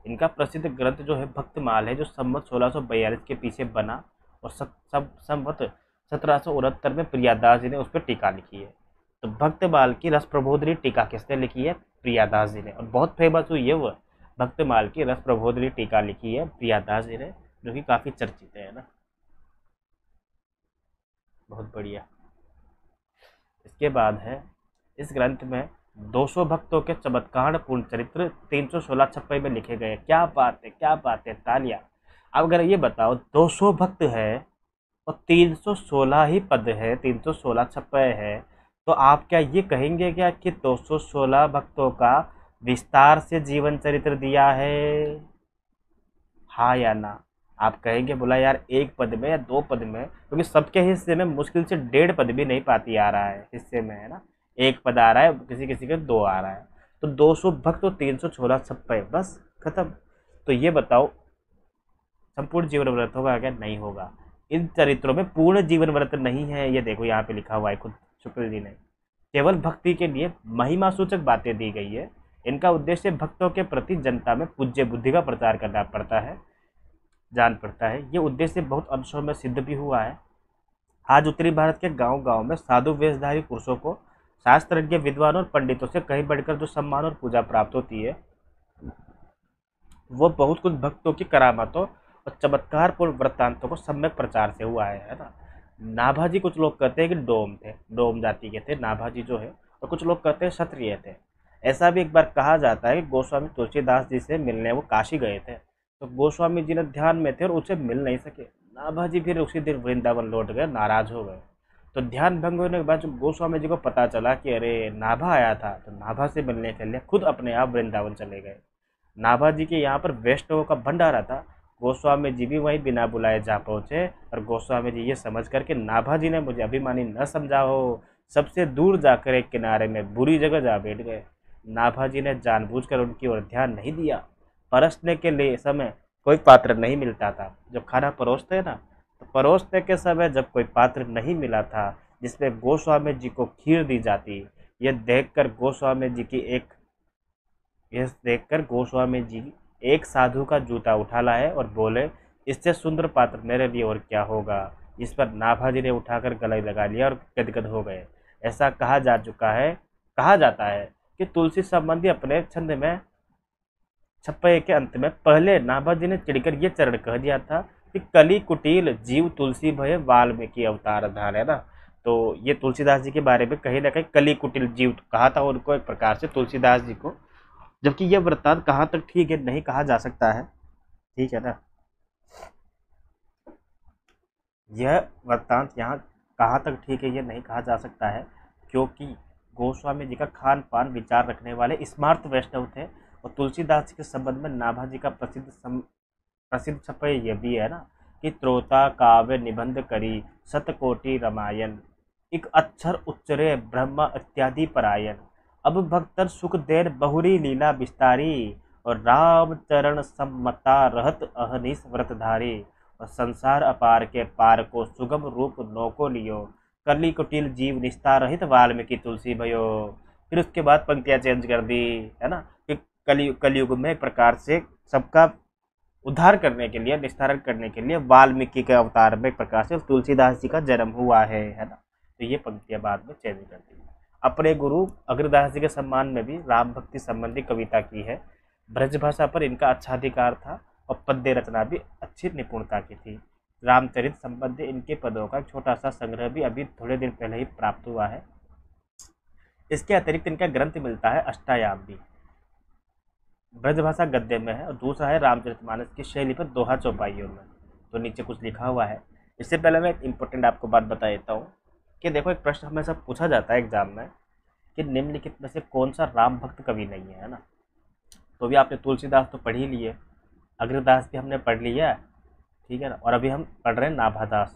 इनका प्रसिद्ध ग्रंथ जो है भक्तमाल है, जो संवत 1642 के पीछे बना, और संवत 1769 में प्रियादास जी ने उस पर टीका लिखी है। तो भक्तमाल की रस प्रबोधनी टीका किसने लिखी है, प्रियादास जी ने, और बहुत फेमस हुई है वो भक्तमाल की रस प्रबोधनी टीका लिखी है प्रियादास जी ने, जो कि काफी चर्चित है ना। बहुत बढ़िया। इसके बाद है, इस ग्रंथ में 200 भक्तों के चमत्कार पूर्ण चरित्र 316 छप्पे में लिखे गए। क्या बात है, क्या बात है, तालियां। अब अगर ये बताओ 200 भक्त है और 316 ही पद है, 316 छप्पे है, तो आप क्या ये कहेंगे क्या कि 216 भक्तों का विस्तार से जीवन चरित्र दिया है, हाँ या ना। आप कहेंगे बोला यार एक पद में या 2 पद में, क्योंकि सबके हिस्से में मुश्किल से 1.5 पद भी नहीं पाती आ रहा है हिस्से में, है ना। 1 पद आ रहा है, किसी किसी के 2 आ रहा है, तो 200 भक्त तो 316 छप्पे, बस खत्म। तो ये बताओ संपूर्ण जीवन व्रत होगा क्या? नहीं होगा। इन चरित्रों में पूर्ण जीवन व्रत नहीं है, ये देखो यहाँ पे लिखा हुआ है खुद शुक्ल जी ने। केवल भक्ति के लिए महिमा सूचक बातें दी गई है। इनका उद्देश्य भक्तों के प्रति जनता में पूज्य बुद्धि का प्रचार करना पड़ता है, जान पड़ता है। ये उद्देश्य बहुत अंशों में सिद्ध भी हुआ है। आज उत्तरी भारत के गांव गांव में साधु वेशधारी पुरुषों को शास्त्रज्ञ विद्वान और पंडितों से कहीं बढ़कर जो सम्मान और पूजा प्राप्त होती है, वो बहुत कुछ भक्तों की करामातों और चमत्कारपूर्ण वृत्तांतों को सम्यक प्रचार से हुआ है ना। नाभाजी कुछ लोग कहते हैं कि डोम थे, डोम जाति के थे नाभाजी जो है, और कुछ लोग कहते हैं क्षत्रिय थे। ऐसा भी एक बार कहा जाता है कि गोस्वामी तुलसीदास जी से मिलने वो काशी गए थे, तो गोस्वामी जी ने ध्यान में थे और उसे मिल नहीं सके। नाभाजी फिर उसी दिन वृंदावन लौट गए, नाराज हो गए। तो ध्यान भंग होने के बाद जब गोस्वामी जी को पता चला कि अरे नाभा आया था, तो नाभा से मिलने के लिए खुद अपने आप वृंदावन चले गए। नाभा जी के यहाँ पर वैष्णवों का भंडारा था। गोस्वामी जी भी वहीं बिना बुलाए जा पहुँचे, और गोस्वामी जी ये समझ कर के नाभा जी ने मुझे अभिमानी न समझा हो, सबसे दूर जाकर एक किनारे में बुरी जगह जा बैठ गए। नाभा जी ने जानबूझकर उनकी ओर ध्यान नहीं दिया। परसने के लिए समय कोई पात्र नहीं मिलता था। जब खाना परोसते हैं ना, तो परोसने के समय जब कोई पात्र नहीं मिला था जिसमें गोस्वामी जी को खीर दी जाती, यह देखकर गोस्वामी जी एक साधु का जूता उठा लाए और बोले, इससे सुंदर पात्र मेरे लिए और क्या होगा। इस पर नाभा जी ने उठाकर गले लगा लिया और गदगद हो गए। ऐसा कहा जाता है कि तुलसी संबंधी अपने छंद में छप्पे के अंत में पहले नाभा जी ने चिढ़कर ये चरण कह दिया था कि कली कुटिल जीव तुलसी भय वाल्मीकि अवतार धार, है ना। तो ये तुलसीदास जी के बारे में कहीं ना कहीं कली कुटिल जीव कहा था उनको, एक प्रकार से तुलसीदास जी को। जबकि यह वृत्तांत कहाँ तक ठीक है नहीं कहा जा सकता है, ठीक है ना। यह वृत्तांत यहाँ कहाँ तक ठीक है ये नहीं कहा जा सकता है, क्योंकि गोस्वामी जी का खान पान विचार रखने वाले स्मार्त वैष्णव थे। और तुलसीदास जी के संबंध में नाभा जी का प्रसिद्ध छपय यह भी है ना कि त्रोता काव्य निबंध करी शतकोटि रामायण, एक अक्षर उच्चरे ब्रह्म इत्यादि परायण। अब भक्तन सुख देन बहुरी लीला विस्तारी, और राम चरण सम्मता रहत अहनिस व्रतधारी। और संसार अपार के पार को सुगम रूप नौको लियो, कली कुटिल जीव निस्तार रहित वाल्मीकि तुलसी भयो। फिर उसके बाद पंक्तियां चेंज कर दी, है ना, कि कलयुग में एक प्रकार से सबका उद्धार करने के लिए, निस्तारण करने के लिए वाल्मीकि के अवतार में एक प्रकार से तुलसीदास जी का जन्म हुआ है ना। तो ये पंक्तियां बाद में चेंज कर दी। अपने गुरु अग्रदास जी के सम्मान में भी राम भक्ति संबंधी कविता की है। ब्रज भाषा पर इनका अच्छा अधिकार था और पद्य रचना भी अच्छी निपुणता की थी। रामचरित संबंधी इनके पदों का एक छोटा सा संग्रह भी अभी थोड़े दिन पहले ही प्राप्त हुआ है। इसके अतिरिक्त इनका ग्रंथ मिलता है अष्टायाम भी, ब्रजभाषा गद्य में है, और दूसरा है रामचरितमानस की शैली पर दोहा चौपाइयों में। तो नीचे कुछ लिखा हुआ है। इससे पहले मैं एक इम्पोर्टेंट आपको बात बता देता हूँ कि देखो, एक प्रश्न हमेशा पूछा जाता है एग्जाम में कि निम्नलिखित में से कौन सा राम भक्त कवि नहीं है ना। तो भी आपने तुलसीदास तो पढ़ ही लिए, अग्रदास भी हमने पढ़ लिया, ठीक है ना, और अभी हम पढ़ रहे हैं नाभादास।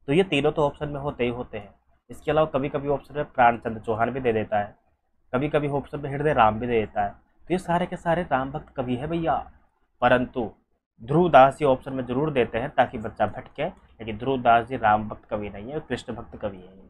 तो ये तीनों तो ऑप्शन में होते ही होते हैं। इसके अलावा कभी कभी ऑप्शन में प्राणचंद्र चौहान भी दे देता है, कभी कभी ऑप्शन में हृदय राम भी दे देता है। तो ये सारे के सारे राम भक्त कवि है भैया। परंतु ध्रुवदास ये ऑप्शन में जरूर देते हैं ताकि बच्चा भटके, लेकिन ध्रुवदास जी राम भक्त कवि नहीं है, कृष्ण भक्त कवि है,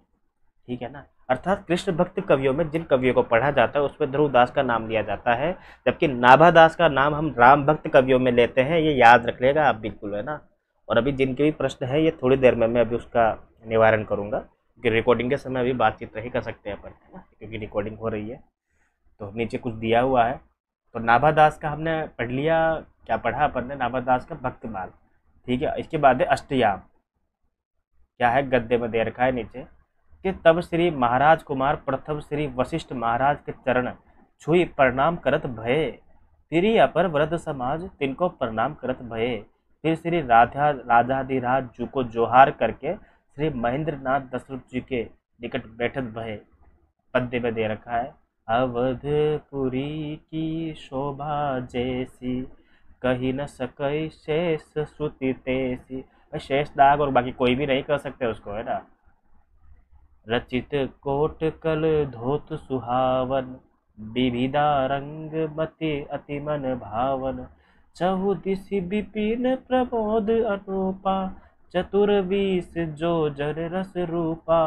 ठीक है ना। अर्थात कृष्ण भक्त कवियों में जिन कवियों को पढ़ा जाता है उसमें ध्रुवदास का नाम लिया जाता है, जबकि नाभादास का नाम हम राम भक्त कवियों में लेते हैं। ये याद रख लेगा आप बिल्कुल, है ना। और अभी जिनके भी प्रश्न है ये थोड़ी देर में मैं अभी उसका निवारण करूंगा, क्योंकि रिकॉर्डिंग के समय अभी बातचीत नहीं कर सकते अपन, है ना, क्योंकि रिकॉर्डिंग हो रही है। तो नीचे कुछ दिया हुआ है। तो नाभादास का हमने पढ़ लिया, क्या पढ़ा अपन ने, नाभादास का भक्तमाल, ठीक है। इसके बाद है अष्टयाम, क्या है, गद्य में दे रखा है नीचे कि तब श्री महाराज कुमार प्रथम श्री वशिष्ठ महाराज के चरण छुई प्रणाम करत भये, फिर अपर व्रत समाज तिनको प्रणाम करत भये। फिर श्री राजाधिराज जी को जोहार करके श्री महेंद्र नाथ दशरथ जी के निकट बैठत भये। पद्य में दे रखा है, अवधपुरी की शोभा जैसी कही न सकै शेष श्रुति तैसी। शेष दाग और बाकी कोई भी नहीं कर सकते उसको, है ना। रचित कोट कल धोत सुहावन, विविधा रंग मति अति मन भावन। चहुदिशि विपिन प्रमोद अनूपा, चतुर्विश जो जर रस रूपा।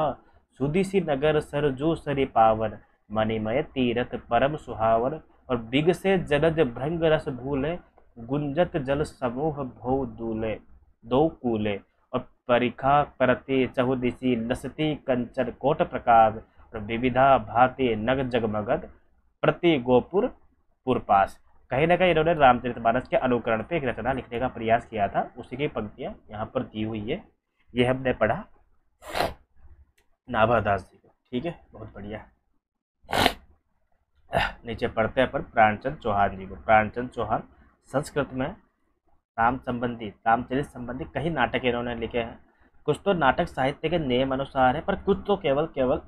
सुदिशि नगर सरजू सरि पावन, मणिमय तीरथ परम सुहावन। और बिग से जलज भृंग रस भूले, गुंजत जल समूह भौ दूले दो कूले। और परिखा परते चहुदिशि, लसती कंचन कोट प्रकाश। और विविधा भांति नग जगमगद, प्रति गोपुर पुरपास। कहीं ना कहीं इन्होंने रामचरितमानस के अनुकरण पे एक रचना लिखने का प्रयास किया था, उसी की पंक्तियां यहाँ पर दी हुई है। ये हमने पढ़ा नाभादास जी को। ठीक है, बहुत बढ़िया। नीचे पढ़ते हैं अपन प्राणचंद चौहान जी को। प्राणचंद चौहान संस्कृत में रामचरित संबंधी कई नाटक इन्होंने लिखे हैं। कुछ तो नाटक साहित्य के नियम अनुसार है, पर कुछ तो केवल केवल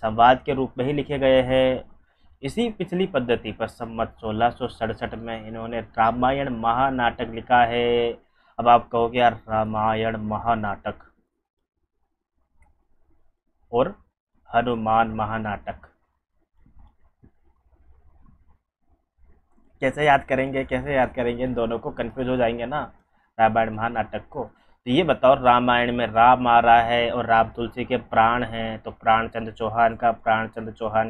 संवाद के रूप में ही लिखे गए हैं। इसी पिछली पद्धति पर संमत 1667 में इन्होंने रामायण महानाटक लिखा है। अब आप कहोगे यार रामायण महानाटक और हनुमान महानाटक कैसे याद करेंगे इन दोनों को, कंफ्यूज हो जाएंगे ना रामायण महानाटक को। तो ये बताओ, रामायण में राम आ रहा है और राम तुलसी के प्राण हैं, तो प्राणचंद चौहान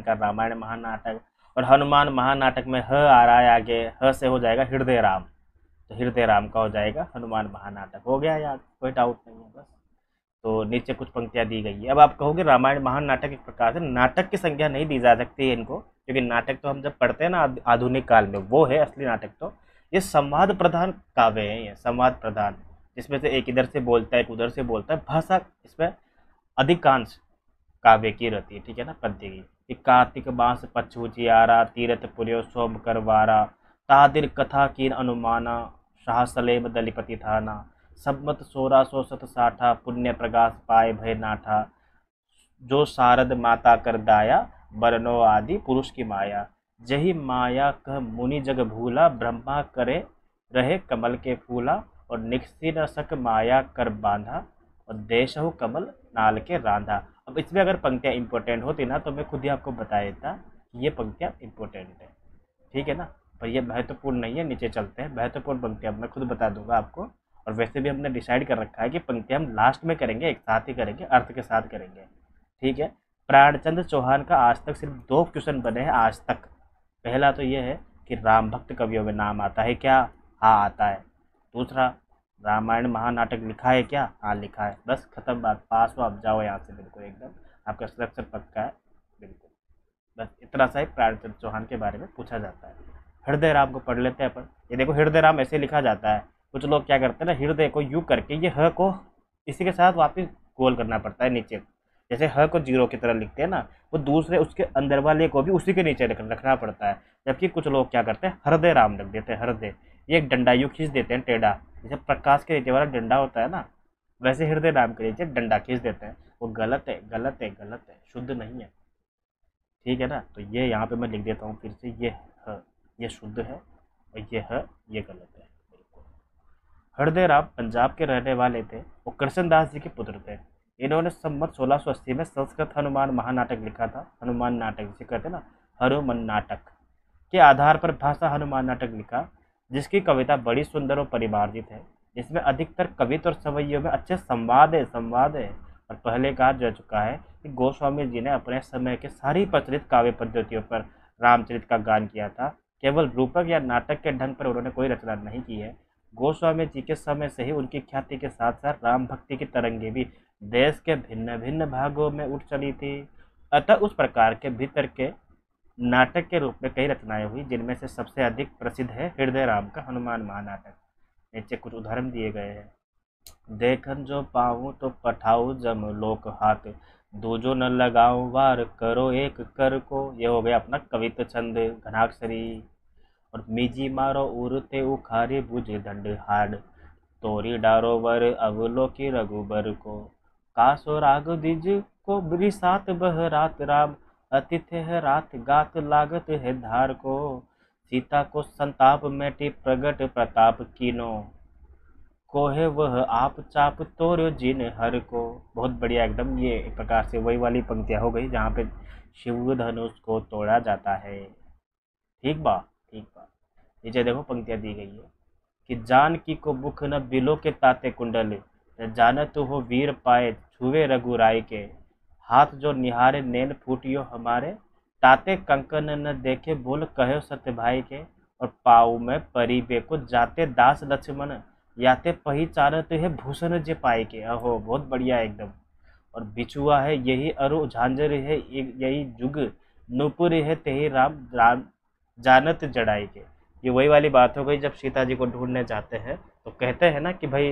का रामायण महानाटक। और हनुमान महानाटक में ह आ रहा है आगे, ह से हो जाएगा हृदय राम, तो हृदय राम का हो जाएगा हनुमान महानाटक। हो गया याद, कोई डाउट नहीं है बस। तो नीचे कुछ पंक्तियां दी गई है। अब आप कहोगे रामायण महानाटक एक प्रकार से नाटक की संज्ञा नहीं दी जा सकती है इनको, क्योंकि नाटक तो हम जब पढ़ते हैं ना आधुनिक काल में, वो है असली नाटक। तो ये संवाद प्रधान काव्य है, ये संवाद प्रधान, जिसमें से एक इधर से बोलता है एक उधर से बोलता है। भाषा इसमें अधिकांश काव्य की रहती है, ठीक है ना, पद्य की। कि कार्तिक मास पच्छु जियारा, तीरथ पुर्यो सोम करवारा। तादिर कथा कीन अनुमाना, शाह सलेम दलिपति थाना। सम्मत 1660, पुण्य प्रकाश पाए भय नाठा। जो शारद माता कर दाया, बरनो आदि पुरुष की माया। जही माया कह मुनि जग भूला, ब्रह्मा करे रहे कमल के फूला। और निकसी न सक माया कर बांधा, और देशहु कमल नाल के रांधा। अब इसमें अगर पंक्तियां इंपॉर्टेंट होती ना, तो मैं खुद ही आपको बता देता कि ये पंक्तियां इंपॉर्टेंट है, ठीक है ना। पर ये महत्वपूर्ण नहीं है, नीचे चलते हैं। महत्वपूर्ण पंक्तियां मैं खुद बता दूंगा आपको। और वैसे भी हमने डिसाइड कर रखा है कि पंक्तियां हम लास्ट में करेंगे, एक साथ ही करेंगे, अर्थ के साथ करेंगे, ठीक है। प्राणचंद चौहान का आज तक सिर्फ 2 क्वेश्चन बने हैं आज तक। पहला तो ये है कि राम भक्त कवियों में नाम आता है क्या? हाँ आता है। दूसरा, रामायण महानाटक लिखा है क्या? हाँ लिखा है। बस खत्म बात, पास हो आप, जाओ यहाँ से बिल्कुल एकदम, आपका सिलेक्शन पक्का है बिल्कुल। बस इतना सा ही प्राणचंद चौहान के बारे में पूछा जाता है। हृदय राम को पढ़ लेते हैं अपन। ये देखो हृदय राम ऐसे लिखा जाता है। कुछ लोग क्या करते हैं ना, हृदय को यू करके ये ह को इसी के साथ वापस गोल करना पड़ता है नीचे। जैसे ह को जीरो की तरह लिखते हैं ना, वो दूसरे उसके अंदर वाले को भी उसी के नीचे रखना पड़ता है। जबकि कुछ लोग क्या करते हैं, हृदय राम रख देते हैं। हृदय ये एक डंडा यू खींच देते हैं टेढ़ा, जैसे प्रकाश के नीचे वाला डंडा होता है ना, वैसे हृदय राम के नीचे डंडा खींच देते हैं। वो गलत है, गलत है, गलत है, शुद्ध नहीं है, ठीक है ना। तो ये यहाँ पे मैं लिख देता हूँ फिर से, ये ह ये शुद्ध है और ये ह ये गलत है बिल्कुल। हृदय राम पंजाब के रहने वाले थे, वो कृष्णदास जी के पुत्र थे। इन्होंने संवत 1680 में संस्कृत हनुमान महानाटक लिखा था। हनुमान नाटक जिसे कहते हैं ना, हनुमान नाटक के आधार पर भाषा हनुमान नाटक लिखा, जिसकी कविता बड़ी सुंदर और परिमार्जित है। इसमें अधिकतर कविता और सवैयों में अच्छे संवाद है। और पहले कहा जा चुका है कि गोस्वामी जी ने अपने समय के सारी प्रचलित काव्य पद्धतियों पर रामचरित का गान किया था। केवल रूपक या नाटक के ढंग पर उन्होंने कोई रचना नहीं की है। गोस्वामी जी के समय से ही उनकी ख्याति के साथ साथ राम भक्ति की तरंगे भी देश के भिन्न भिन्न भागों में उठ चली थी। अतः उस प्रकार के भीतर के नाटक के रूप में कई रचनाएं हुई, जिनमें से सबसे अधिक प्रसिद्ध है हृदय राम का हनुमान महानाटक। नीचे कुछ उदाहरण दिए गए हैं। देखन जो पाऊँ तो पठाऊँ जम लोक हाथ, दूजो न लगाऊँ वार करो एक कर को। ये हो गया अपना कवित्व छंद घनाक्षरी। और मीजी मारो उरते उखारे बुझ दंड हाड, तोरी डारो वर अवलोकी रघुबर को। कासो राग दिज को बृसात बह रात राम, अतिथि है रात गात लागत है धार को। सीता को संताप मेटी प्रगट प्रताप कीनो, कोहे वह आप चाप तोर्यो जिन हर को। बहुत बढ़िया एकदम। ये एक प्रकार से वही वाली पंक्तियाँ हो गई जहाँ पे शिव धनुष को तोड़ा जाता है। ठीक बा, ठीक बा। नीचे देखो पंक्तियाँ दी गई है। कि जानकी को मुख न बिलो के ताते कुंडल, न जानत हो वीर पाए छुए रघुराई के। हाथ जो निहारे नैन फूटियो हमारे, ताते कंकन न देखे बोल कहो सत्य भाई के। और पाऊ में परिबे को जाते दास लक्ष्मण, याते पहिचारत है भूषण जे पाई के। अहो बहुत बढ़िया एकदम। और बिछुआ है यही अरु झांझर है यही जुग, नूपुर है तेही राम राम जानत जड़ाई के। ये वही वाली बात हो गई, जब सीता जी को ढूंढने जाते हैं तो कहते हैं ना कि भाई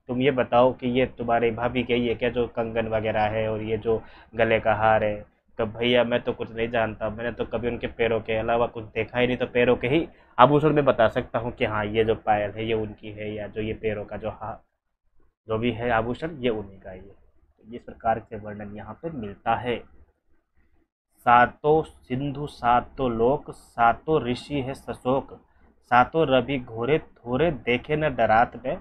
तुम ये बताओ कि ये तुम्हारी भाभी के ये क्या जो कंगन वगैरह है और ये जो गले का हार है। तो भैया मैं तो कुछ नहीं जानता, मैंने तो कभी उनके पैरों के अलावा कुछ देखा ही नहीं, तो पैरों के ही आभूषण में बता सकता हूँ कि हाँ ये जो पायल है ये उनकी है, या जो ये पैरों का जो हा जो भी है आभूषण ये उन्हीं का ही है। तो इस प्रकार से वर्णन यहाँ पे मिलता है। सातों सिंधु सातों लोक, सातों ऋषि है सशोक, सातों रवि घोरे थोरे देखे न डरात में।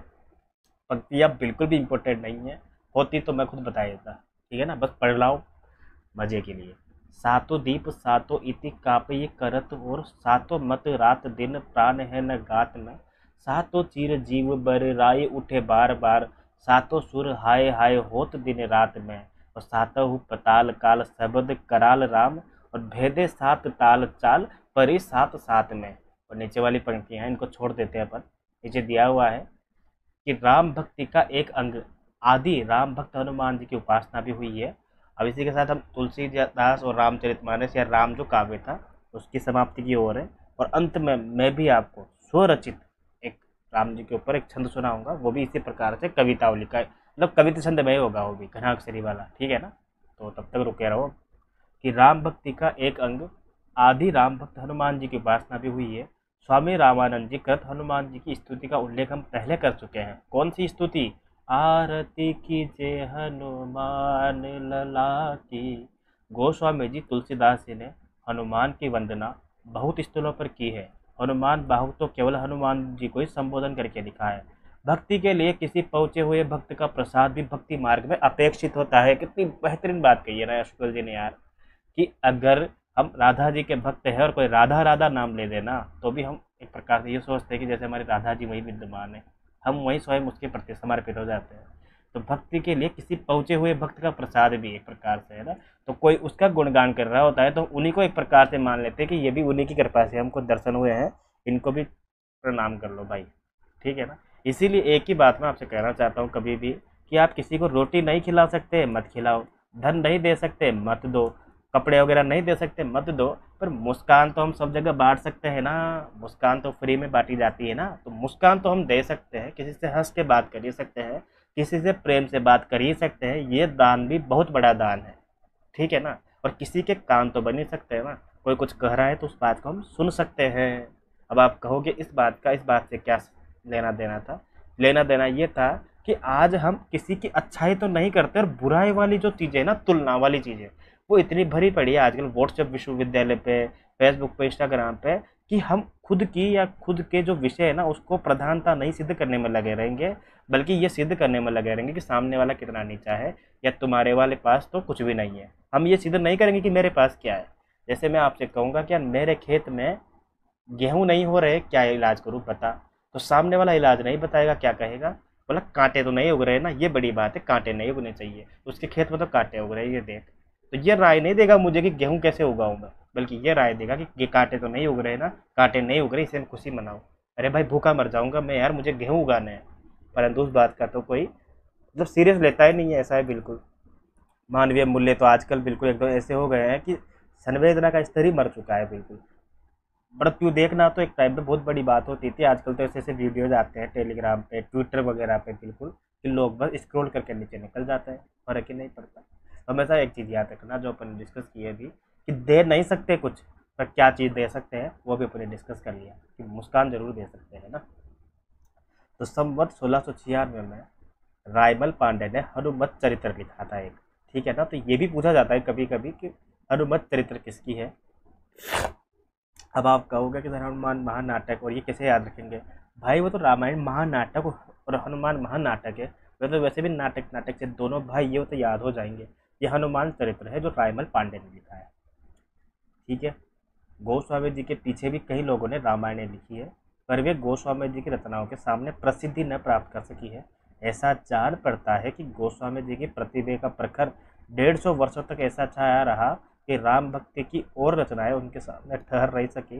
पंक्तियाँ बिल्कुल भी इम्पोर्टेंट नहीं है, होती तो मैं खुद बता देता, ठीक है ना, बस पढ़ लाओ मजे के लिए। सातों दीप सातों इति कापय करत, और सातों मत रात दिन प्राण है न गात में। सातों चीर जीव बर राय उठे बार बार, सातों सुर हाय हाय होत दिन रात में। और सातों पताल काल शब्द कराल राम, और भेदे सात ताल चाल परी सात सात में। और नीचे वाली पंक्तियां हैं, इनको छोड़ देते हैं अपन। नीचे दिया हुआ है कि राम भक्ति का एक अंग आदि राम भक्त हनुमान जी की उपासना भी हुई है। अब इसी के साथ हम तुलसीदास और रामचरितमानस या राम जो काव्य था उसकी समाप्ति की ओर है। और अंत में मैं भी आपको स्वरचित एक राम जी के ऊपर एक छंद सुनाऊंगा, वो भी इसी प्रकार से कवितावली का मतलब कविता छंद में ही होगा, वो भी घनाक्षरी वाला, ठीक है ना। तो तब तक रुके रहो कि राम भक्ति का एक अंग आदि राम भक्त हनुमान जी की उपासना भी हुई है। स्वामी रामानंद जी कृत हनुमान जी की स्तुति का उल्लेख हम पहले कर चुके हैं। कौन सी स्तुति? आरती कीजिए हनुमान लला की। गोस्वामी जी तुलसीदास जी ने हनुमान की वंदना बहुत स्थलों पर की है। हनुमान बाहु तो केवल हनुमान जी को ही संबोधन करके लिखा है। भक्ति के लिए किसी पहुंचे हुए भक्त का प्रसाद भी भक्ति मार्ग में अपेक्षित होता है। कितनी बेहतरीन बात कही है ना शुक्ल जी ने यार, कि अगर हम राधा जी के भक्त हैं और कोई राधा राधा नाम ले देना तो भी हम एक प्रकार से ये सोचते हैं कि जैसे हमारी राधा जी वही विद्यमान है, हम वही स्वयं उसके प्रति समर्पित हो जाते हैं। तो भक्ति के लिए किसी पहुंचे हुए भक्त का प्रसाद भी एक प्रकार से है ना, तो कोई उसका गुणगान कर रहा होता है तो उन्हीं को एक प्रकार से मान लेते हैं कि ये भी उन्हीं की कृपा से हमको दर्शन हुए हैं, इनको भी प्रणाम कर लो भाई, ठीक है ना। इसीलिए एक ही बात मैं आपसे कहना चाहता हूँ कभी भी, कि आप किसी को रोटी नहीं खिला सकते मत खिलाओ, धन नहीं दे सकते मत दो, कपड़े वगैरह नहीं दे सकते मत दो, पर मुस्कान तो हम सब जगह बांट सकते हैं ना। मुस्कान तो फ्री में बांटी जाती है ना, तो मुस्कान तो हम दे सकते हैं, किसी से हंस के बात कर ही सकते हैं, किसी से प्रेम से बात कर ही सकते हैं। ये दान भी बहुत बड़ा दान है, ठीक है ना। और किसी के कान तो बन ही सकते हैं ना, कोई कुछ कह रहा है तो उस बात को हम सुन सकते हैं। अब आप कहोगे इस बात से क्या लेना देना था? लेना देना ये था कि आज हम किसी की अच्छाई तो नहीं करते, और बुराई वाली जो चीज़ें ना, तुलना वाली चीज़ें, वो इतनी भरी पड़ी है आजकल व्हाट्सएप विश्वविद्यालय पे, फेसबुक पे, इंस्टाग्राम पे, कि हम खुद की या खुद के जो विषय है ना उसको प्रधानता नहीं सिद्ध करने में लगे रहेंगे, बल्कि ये सिद्ध करने में लगे रहेंगे कि सामने वाला कितना नीचा है, या तुम्हारे वाले पास तो कुछ भी नहीं है। हम ये सिद्ध नहीं करेंगे कि मेरे पास क्या है। जैसे मैं आपसे कहूँगा कि यार मेरे खेत में गेहूँ नहीं हो रहे, क्या इलाज करूँ बता, तो सामने वाला इलाज नहीं बताएगा, क्या कहेगा? बोला कांटे तो नहीं उग रहे ना, ये बड़ी बात है, कांटे नहीं उगने चाहिए, उसके खेत में तो कांटे उग रहे हैं, ये देख। तो ये राय नहीं देगा मुझे कि गेहूँ कैसे उगाऊंगा, बल्कि ये राय देगा कि ये कांटे तो नहीं उग रहे ना, कांटे नहीं उग रहे, इसे मैं खुशी मनाऊँ। अरे भाई भूखा मर जाऊंगा मैं यार, मुझे गेहूँ उगाने हैं। परंतु उस बात का तो कोई मतलब सीरियस लेता ही नहीं है, ऐसा है बिल्कुल। मानवीय मूल्य तो आजकल बिल्कुल एकदम ऐसे हो गए हैं कि संवेदना का स्तर ही मर चुका है बिल्कुल। बट क्यों देखना तो एक टाइम पे बहुत बड़ी बात होती थी, आजकल तो ऐसे ऐसे वीडियोज आते हैं टेलीग्राम पे, ट्विटर वगैरह पे, बिल्कुल कि लोग बस स्क्रॉल करके नीचे निकल जाते हैं, फर्क ही नहीं पड़ता। तो हमेशा एक चीज़ याद रखना जो अपन डिस्कस किए भी, कि दे नहीं सकते कुछ, पर क्या चीज़ दे सकते हैं वो भी अपने डिस्कस कर लिया कि मुस्कान जरूर दे सकते हैं ना। तो संवत 1696 में रायमल पांडे ने हनुमत चरित्र लिखा था एक, ठीक है ना। तो ये भी पूछा जाता है कभी कभी कि हनुमत चरित्र किसकी है। अब आप कहोगे कि हनुमान महानाटक, और ये कैसे याद रखेंगे भाई, वो तो रामायण महानाटक और हनुमान महानाटक है, वे तो वैसे भी नाटक नाटक से दोनों भाई ये तो याद हो जाएंगे। ये हनुमान चरित्र है जो रायमल पांडे ने लिखा है, ठीक है। गोस्वामी जी के पीछे भी कई लोगों ने रामायण लिखी है, पर वे गोस्वामी जी की रचनाओं के सामने प्रसिद्धि न प्राप्त कर सकी है। ऐसा जान पड़ता है कि गोस्वामी जी की प्रतिभा का प्रखर 150 वर्षों तक ऐसा छाया रहा कि राम भक्ति की और रचनाएं उनके सामने ठहर रही सकी।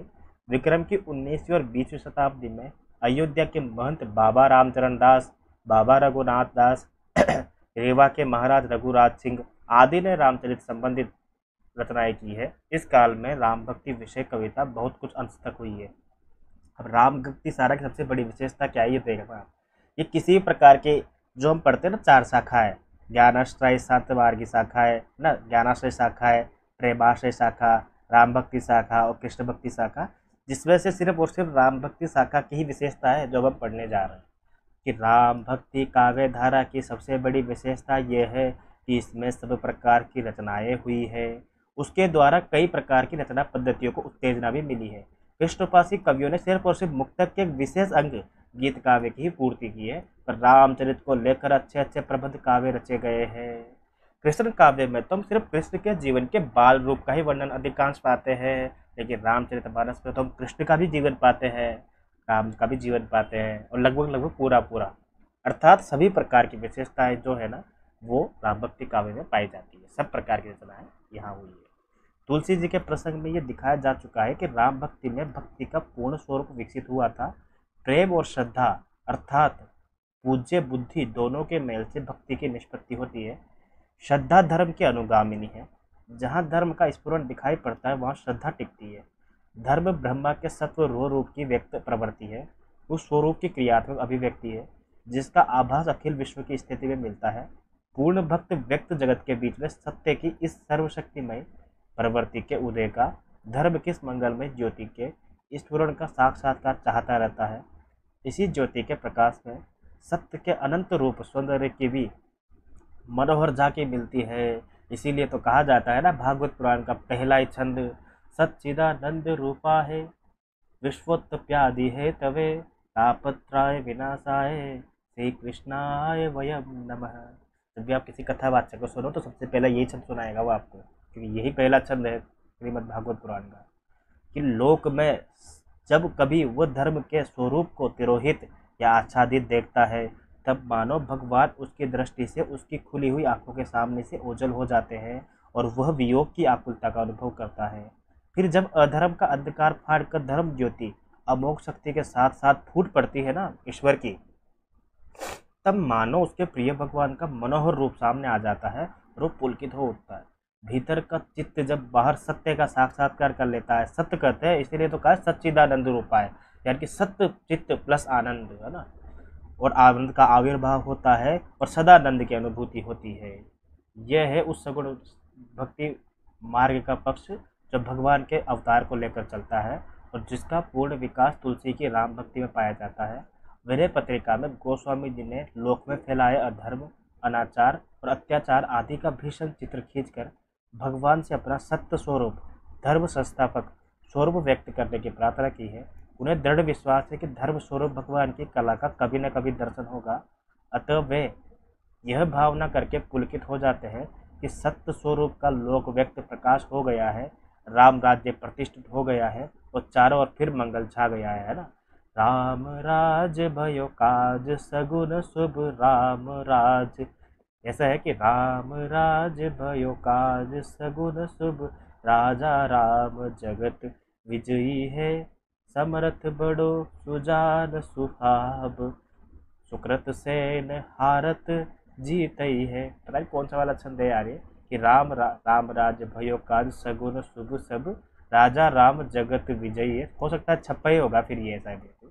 विक्रम की 19वीं और 20वीं शताब्दी में अयोध्या के महंत बाबा रामचरण दास, बाबा रघुनाथ दास, रेवा के महाराज रघुराज सिंह आदि ने रामचरित संबंधित रचनाएं की है। इस काल में राम भक्ति विषय कविता बहुत कुछ अंश तक हुई है। अब राम भक्ति सारा की सबसे बड़ी विशेषता क्या है ये देखना आप। ये किसी भी प्रकार के जो हम पढ़ते हैं ना 4 शाखा है, ज्ञानाश्रय सातवार्गी शाखा है ना, ज्ञानाश्रय शाखा है, प्रेमाश्रय शाखा, राम भक्ति शाखा और कृष्ण भक्ति शाखा, जिसमें से सिर्फ और सिर्फ राम भक्ति शाखा की ही विशेषता है जो हम पढ़ने जा रहे हैं। कि राम भक्ति काव्य धारा की सबसे बड़ी विशेषता यह है कि इसमें सब प्रकार की रचनाएं हुई है। उसके द्वारा कई प्रकार की रचना पद्धतियों को उत्तेजना भी मिली है। कृष्णोपासी कवियों ने सिर्फ और सिर्फ मुक्तक के एक विशेष अंग गीत काव्य की ही पूर्ति की है, पर रामचरित को लेकर अच्छे अच्छे प्रबंध काव्य रचे गए हैं। कृष्ण काव्य में तो हम सिर्फ कृष्ण के जीवन के बाल रूप का ही वर्णन अधिकांश पाते हैं, लेकिन रामचरितमानस में तो हम कृष्ण का भी जीवन पाते हैं, राम का भी जीवन पाते हैं, और लगभग लगभग पूरा पूरा, अर्थात सभी प्रकार की विशेषताएं जो है ना वो राम भक्ति काव्य में पाई जाती है। सब प्रकार की रचनाएं यहाँ हुई है। तुलसी जी के प्रसंग में ये दिखाया जा चुका है कि राम भक्ति में भक्ति का पूर्ण स्वरूप विकसित हुआ था। प्रेम और श्रद्धा अर्थात पूज्य बुद्धि दोनों के मेल से भक्ति की निष्पत्ति होती है। श्रद्धा धर्म की अनुगामिनी है। जहाँ धर्म का स्फुरण दिखाई पड़ता है वहाँ श्रद्धा टिकती है। धर्म ब्रह्मा के सत्व रूप की व्यक्त प्रवृत्ति है, उस स्वरूप की क्रियात्मक अभिव्यक्ति है जिसका आभास अखिल विश्व की स्थिति में मिलता है। पूर्ण भक्त व्यक्त जगत के बीच में सत्य की इस सर्वशक्तिमय प्रवृत्ति के उदय का, धर्म किस मंगलमय ज्योति के स्फुरण का साक्षात्कार चाहता रहता है। इसी ज्योति के प्रकाश में सत्य के अनंत रूप सौंदर्य की भी मनोहर झांकी मिलती है। इसीलिए तो कहा जाता है ना भागवत पुराण का पहला ही छंद, सच्चिदानंद रूपा है विश्वोत्पत्त्यादि है तवे तापत्राय विनाशाय श्री कृष्णाय वयम नमः। जब भी आप किसी कथावाचक को सुनो तो सबसे पहले यही छंद सुनाएगा वो आपको, क्योंकि यही पहला छंद है श्रीमद् भागवत पुराण का। कि लोक में जब कभी वह धर्म के स्वरूप को तिरोहित या आच्छादित देखता है तब मानो भगवान उसकी दृष्टि से उसकी खुली हुई आंखों के सामने से ओझल हो जाते हैं और वह वियोग की आकुलता का अनुभव करता है। फिर जब अधर्म का अंधकार फाड़कर धर्म ज्योति अमोघ शक्ति के साथ साथ फूट पड़ती है ना ईश्वर की, तब मानो उसके प्रिय भगवान का मनोहर रूप सामने आ जाता है और वो पुलकित हो उठता है। भीतर का चित्त जब बाहर सत्य का साक्षात्कार कर लेता है, सत्य कहते हैं इसीलिए तो कहा सच्चिदानंद रूपा है, यानी कि सत्य चित्त प्लस आनंद है ना, और आनंद का आविर्भाव होता है और सदानंद की अनुभूति होती है। यह है उस सगुण भक्ति मार्ग का पक्ष जो भगवान के अवतार को लेकर चलता है और जिसका पूर्ण विकास तुलसी की राम भक्ति में पाया जाता है। विनय पत्रिका में गोस्वामी जी ने लोक में फैलाए अधर्म, अनाचार और अत्याचार आदि का भीषण चित्र खींचकर भगवान से अपना सत्य स्वरूप, धर्म संस्थापक स्वरूप व्यक्त करने की प्रार्थना की है। उन्हें दृढ़ विश्वास है कि धर्म स्वरूप भगवान की कला का कभी न कभी दर्शन होगा। अतः वे यह भावना करके पुलकित हो जाते हैं कि सत्य स्वरूप का लोक व्यक्त प्रकाश हो गया है, राम राज्य प्रतिष्ठित हो गया है और चारों ओर फिर मंगल छा गया है ना। राम राज भयो काज सगुन शुभ राम राज, ऐसा है कि राम राज भयो काज सगुन शुभ राजा राम जगत विजयी है समरथ बड़ो सुजान सुहाब सुकृत सेन हारत जीतई है। पता नहीं कौन सा वाला छंद है यार ये, कि राम राज भयो काज सगुन शुभ सब राजा राम जगत विजयी है। हो सकता है छप्पा ही होगा फिर ये ऐसा है बिल्कुल।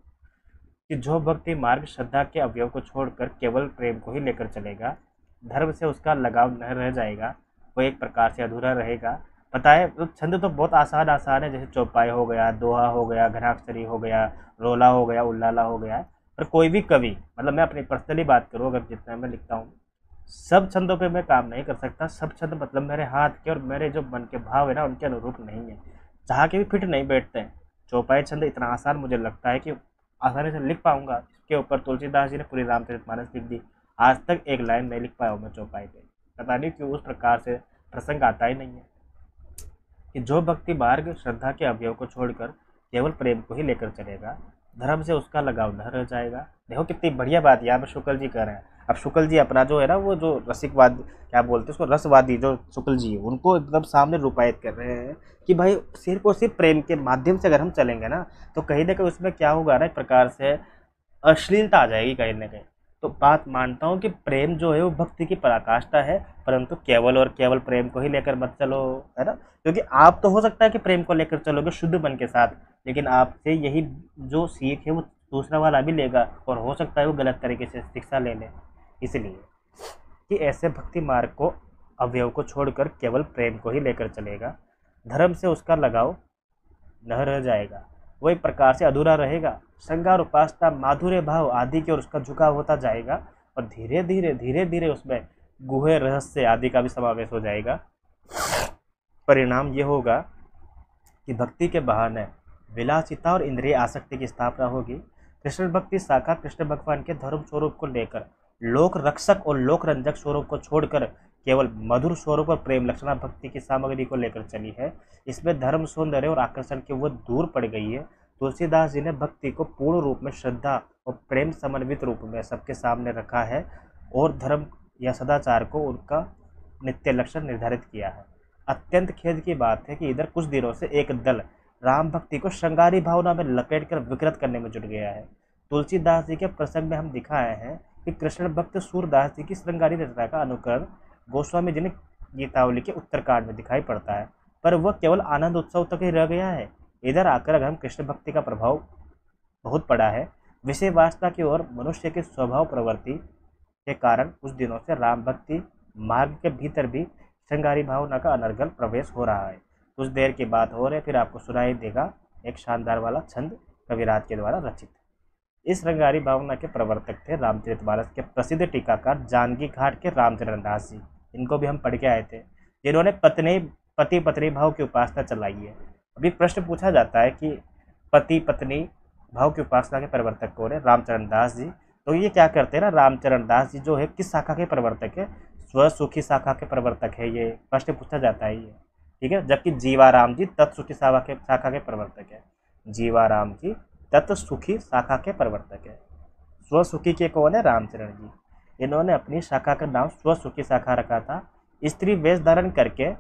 कि जो भक्ति मार्ग श्रद्धा के अवयव को छोड़कर केवल प्रेम को ही लेकर चलेगा, धर्म से उसका लगाव न रह जाएगा, वो एक प्रकार से अधूरा रहेगा। पता है तो छंद तो बहुत आसान आसान है, जैसे चौपाई हो गया, दोहा हो गया, घनाक्षरी हो गया, रोला हो गया, उल्लाला हो गया। पर कोई भी कवि, मतलब मैं अपनी पर्सनली बात करूँ अगर जितना मैं लिखता हूँ, सब छंदों पे मैं काम नहीं कर सकता। सब छंद मतलब मेरे हाथ के और मेरे जो मन के भाव है ना उनके अनुरूप नहीं है, चाह के भी फिट नहीं बैठते हैं। चौपाई छंद इतना आसान मुझे लगता है कि आसानी से लिख पाऊंगा। इसके ऊपर तुलसीदास जी ने पूरी रामचरितमानस लिख दी, आज तक एक लाइन नहीं लिख पाया हूँ मैं चौपाई पे। पता नहीं क्यों उस प्रकार से प्रसंग आता ही नहीं है। कि जो भक्ति मार्ग श्रद्धा के अवयव को छोड़कर केवल प्रेम को ही लेकर चलेगा, धर्म से उसका लगाव न रह जाएगा। देखो कितनी बढ़िया बात यहाँ पे शुक्ल जी कर रहे हैं। अब शुक्ल जी अपना जो है ना, वो जो रसिकवाद क्या बोलते हैं उसको, रसवादी जो शुक्ल जी है, उनको एकदम सामने रूपायित कर रहे हैं कि भाई सिर्फ और सिर्फ प्रेम के माध्यम से अगर हम चलेंगे ना, तो कहीं ना कहीं उसमें क्या होगा ना, एक प्रकार से अश्लीलता आ जाएगी कहीं ना कहीं। तो बात मानता हूँ कि प्रेम जो है वो भक्ति की पराकाष्ठा है, परंतु केवल और केवल प्रेम को ही लेकर मत चलो, है ना। क्योंकि आप तो हो सकता है कि प्रेम को लेकर चलोगे शुद्ध मन के साथ, लेकिन आपसे यही जो सीख है वो दूसरा वाला भी लेगा, और हो सकता है वो गलत तरीके से शिक्षा ले ले। इसलिए कि ऐसे भक्ति मार्ग को, अवयव को छोड़कर केवल प्रेम को ही लेकर चलेगा, धर्म से उसका लगाव न रह जाएगा, वो एक प्रकार से अधूरा रहेगा। श्रृंगार उपासना माधुर्य भाव आदि की ओर उसका झुकाव होता जाएगा, और धीरे धीरे उसमें गुहे रहस्य आदि का भी समावेश हो जाएगा। परिणाम ये होगा कि भक्ति के बहाने विलासिता और इंद्रिय आसक्ति की स्थापना होगी। कृष्ण भक्ति शाखा कृष्ण भगवान के धर्म स्वरूप को लेकर लोक रक्षक और लोक रंजक स्वरूप को छोड़कर केवल मधुर स्वरूप और प्रेम लक्षणा भक्ति की सामग्री को लेकर चली है। इसमें धर्म, सौंदर्य और आकर्षण की वो दूर पड़ गई है। तुलसीदास जी ने भक्ति को पूर्ण रूप में श्रद्धा और प्रेम समन्वित रूप में सबके सामने रखा है, और धर्म या सदाचार को उनका नित्य लक्षण निर्धारित किया है। अत्यंत खेद की बात है कि इधर कुछ दिनों से एक दल राम भक्ति को श्रृंगारी भावना में लपेटकर विकृत करने में जुट गया है। तुलसीदास जी के प्रसंग में हम दिखाए हैं कि कृष्ण भक्त सूरदास जी की श्रृंगारी रचना का अनुकरण गोस्वामी जी ने गीतावली के उत्तरकांड में दिखाई पड़ता है, पर वह केवल आनंद उत्सव तक ही रह गया है। इधर आकर अगर हम कृष्ण भक्ति का प्रभाव बहुत पड़ा है विषय वासना की ओर मनुष्य के स्वभाव प्रवृत्ति के कारण, कुछ दिनों से राम भक्ति मार्ग के भीतर भी श्रृंगारी भावना का अनर्गल प्रवेश हो रहा है। कुछ देर की बात हो रही, फिर आपको सुनाई देगा एक शानदार वाला छंद कविराज के द्वारा रचित। इस श्रृंगारी भावना के प्रवर्तक थे रामचरितमानस के प्रसिद्ध टीकाकार जानकी घाट के रामचरण दास जी। इनको भी हम पढ़ के आए थे, जिन्होंने पति पत्नी भाव की उपासना चलाई है। अभी प्रश्न पूछा जाता है कि पति पत्नी भाव की उपासना के प्रवर्तक कौन है? रामचरण दास जी। तो ये क्या करते हैं ना, रामचरण दास जी जो है किस शाखा के प्रवर्तक है? स्वसुखी शाखा के प्रवर्तक है। ये प्रश्न पूछा जाता है ये, ठीक है। जबकि जीवाराम जी तत्सुखी शाखा के प्रवर्तक है। जीवाराम जी तत्सुखी शाखा के प्रवर्तक है। स्वसुखी के कौन है? रामचरण जी। इन्होंने अपनी शाखा का नाम स्वसुखी शाखा रखा था। स्त्री वेश धारण करके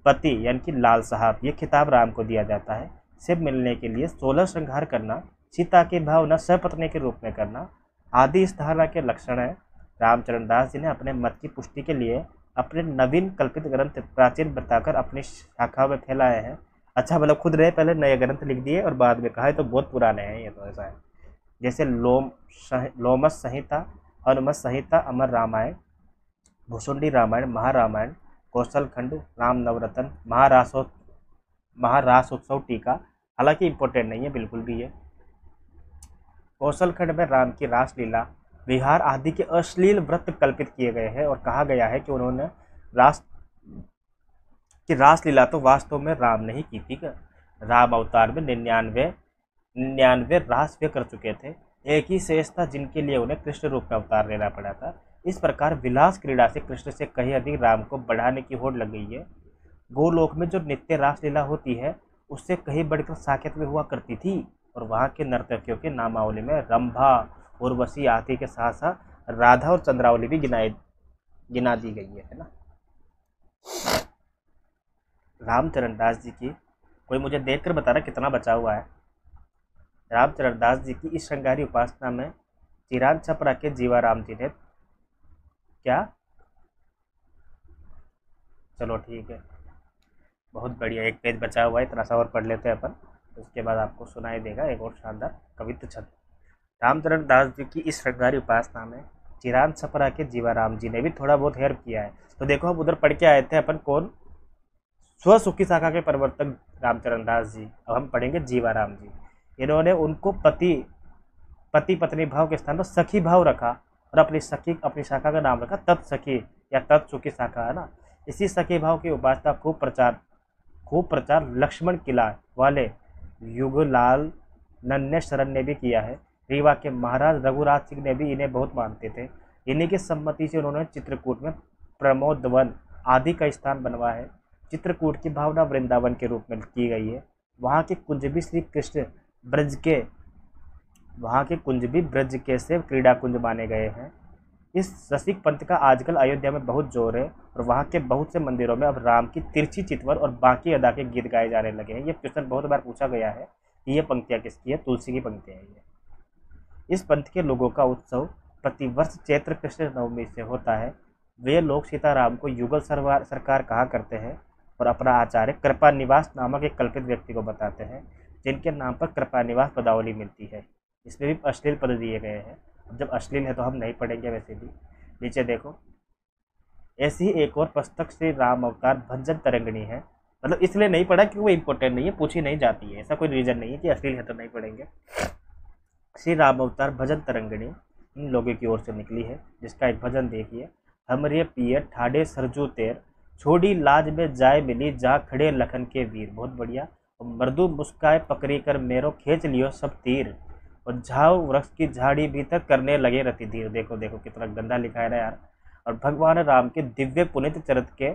पति यानी कि लाल साहब, ये खिताब राम को दिया जाता है। शिव मिलने के लिए 16 श्रृंगार करना, सीता की भावना सहपत्नी के रूप में करना आदि इस धारणा के लक्षण है। रामचरण दास जी ने अपने मत की पुष्टि के लिए अपने नवीन कल्पित ग्रंथ प्राचीन बताकर अपनी शाखा में फैलाए हैं। अच्छा मतलब खुद रहे पहले नए ग्रंथ लिख दिए और बाद में कहा है तो बहुत पुराने हैं ये, तो ऐसा है। जैसे लोमस संहिता, हनुमत संहिता, अमर रामायण, भुसुंडी रामायण, महारामायण, कौशल खंड, राम नवरत्न, महारासोत्सव टीका, हालांकि इंपॉर्टेंट नहीं है बिल्कुल भी ये। कौशल खंड में राम की रासलीला, विहार आदि के अश्लील व्रत कल्पित किए गए हैं और कहा गया है कि उन्होंने रासलीला तो वास्तव में राम ने ही की थी। राम अवतार में 99 रास वे कर चुके थे। एक ही शेष था जिनके लिए उन्हें कृष्ण रूप का अवतार लेना पड़ा था। इस प्रकार विलास क्रीड़ा से कृष्ण से कहीं अधिक राम को बढ़ाने की होड़ लग गई है। गोलोक में जो नित्य रासलीला होती है उससे कहीं बढ़कर साकेत में हुआ करती थी, और वहाँ के नर्तकियों के नामावली में रंभा, उर्वशी आदि के साथ साथ राधा और चंद्रावली भी गिना दी गई है ना। रामचरण दास जी की, कोई मुझे देखकर बता रहा कितना बचा हुआ है। रामचरण दास जी की इस श्रृंगारी उपासना में चिराग छपरा के जीवाराम जी ने क्या, चलो ठीक है, बहुत बढ़िया, एक पेज बचा हुआ है, इतना सा और पढ़ लेते हैं अपन, उसके बाद आपको सुनाई देगा एक और शानदार कवित्व छंद। रामचरण दास जी की इस श्रृंगारी उपासना में चिराग छपरा के जीवाराम जी ने भी थोड़ा बहुत हेल्प किया है। तो देखो हम उधर पढ़ के आए थे अपन कौन, स्वसुखी शाखा के प्रवर्तक रामचरण दास जी। अब हम पढ़ेंगे जीवाराम जी। इन्होंने उनको पति पत्नी भाव के स्थान पर सखी भाव रखा और अपनी शाखा का नाम रखा तत्सखी या तत्सुखी शाखा, है ना। इसी सखी भाव की उपासना खूब प्रचार लक्ष्मण किला वाले युगलाल नन्हे शरण ने भी किया है। रीवा के महाराज रघुराज सिंह ने भी इन्हें बहुत मानते थे। इन्हीं की सम्मति से उन्होंने चित्रकूट में प्रमोदवन आदि का स्थान बनवा है। चित्रकूट की भावना वृंदावन के रूप में की गई है। वहाँ के कुंज भी श्री कृष्ण ब्रज के वहाँ के कुंज भी ब्रज के से क्रीड़ा कुंज माने गए हैं। इस रसिक पंथ का आजकल अयोध्या में बहुत जोर है और वहाँ के बहुत से मंदिरों में अब राम की तिरछी चितवन और बाकी अदा के गीत गाए जाने लगे हैं। ये क्वेश्चन बहुत बार पूछा गया है कि ये पंक्तियाँ किसकी है, तुलसी की पंक्तियाँ है ये। इस पंथ के लोगों का उत्सव प्रतिवर्ष चैत्र कृष्ण नवमी से होता है। वे लोग सीताराम को युगल सरकार कहा करते हैं और अपना आचार्य कृपा निवास नामक एक कल्पित व्यक्ति को बताते हैं, जिनके नाम पर कृपा निवास पदावली मिलती है। इसमें भी अश्लील पद दिए गए हैं। अब जब अश्लील है तो हम नहीं पढ़ेंगे वैसे भी। नीचे देखो, ऐसी ही एक और पुस्तक श्री राम अवतार भंजन तरंगिणी है। मतलब इसलिए नहीं पढ़ा क्योंकि वो इंपॉर्टेंट नहीं है, पूछी नहीं जाती है, ऐसा कोई रीजन नहीं है कि अश्लील है तो नहीं पढ़ेंगे। श्री राम अवतार भजन तरंगिणी इन लोगों की ओर से निकली है, जिसका एक भजन देखिए। हमरे पिए ठाडे सरजू तेर, छोड़ी लाज में जाए मिली जा खड़े लखन के वीर। बहुत बढ़िया। और मर्दू मुस्काए पकड़ी कर मेरो खींच लियो सब तीर, और झाव वृक्ष की झाड़ी भीतर करने लगे रति धीर। देखो देखो कितना गंदा लिखा है ना यार। और भगवान राम के दिव्य पुनित चरित्र के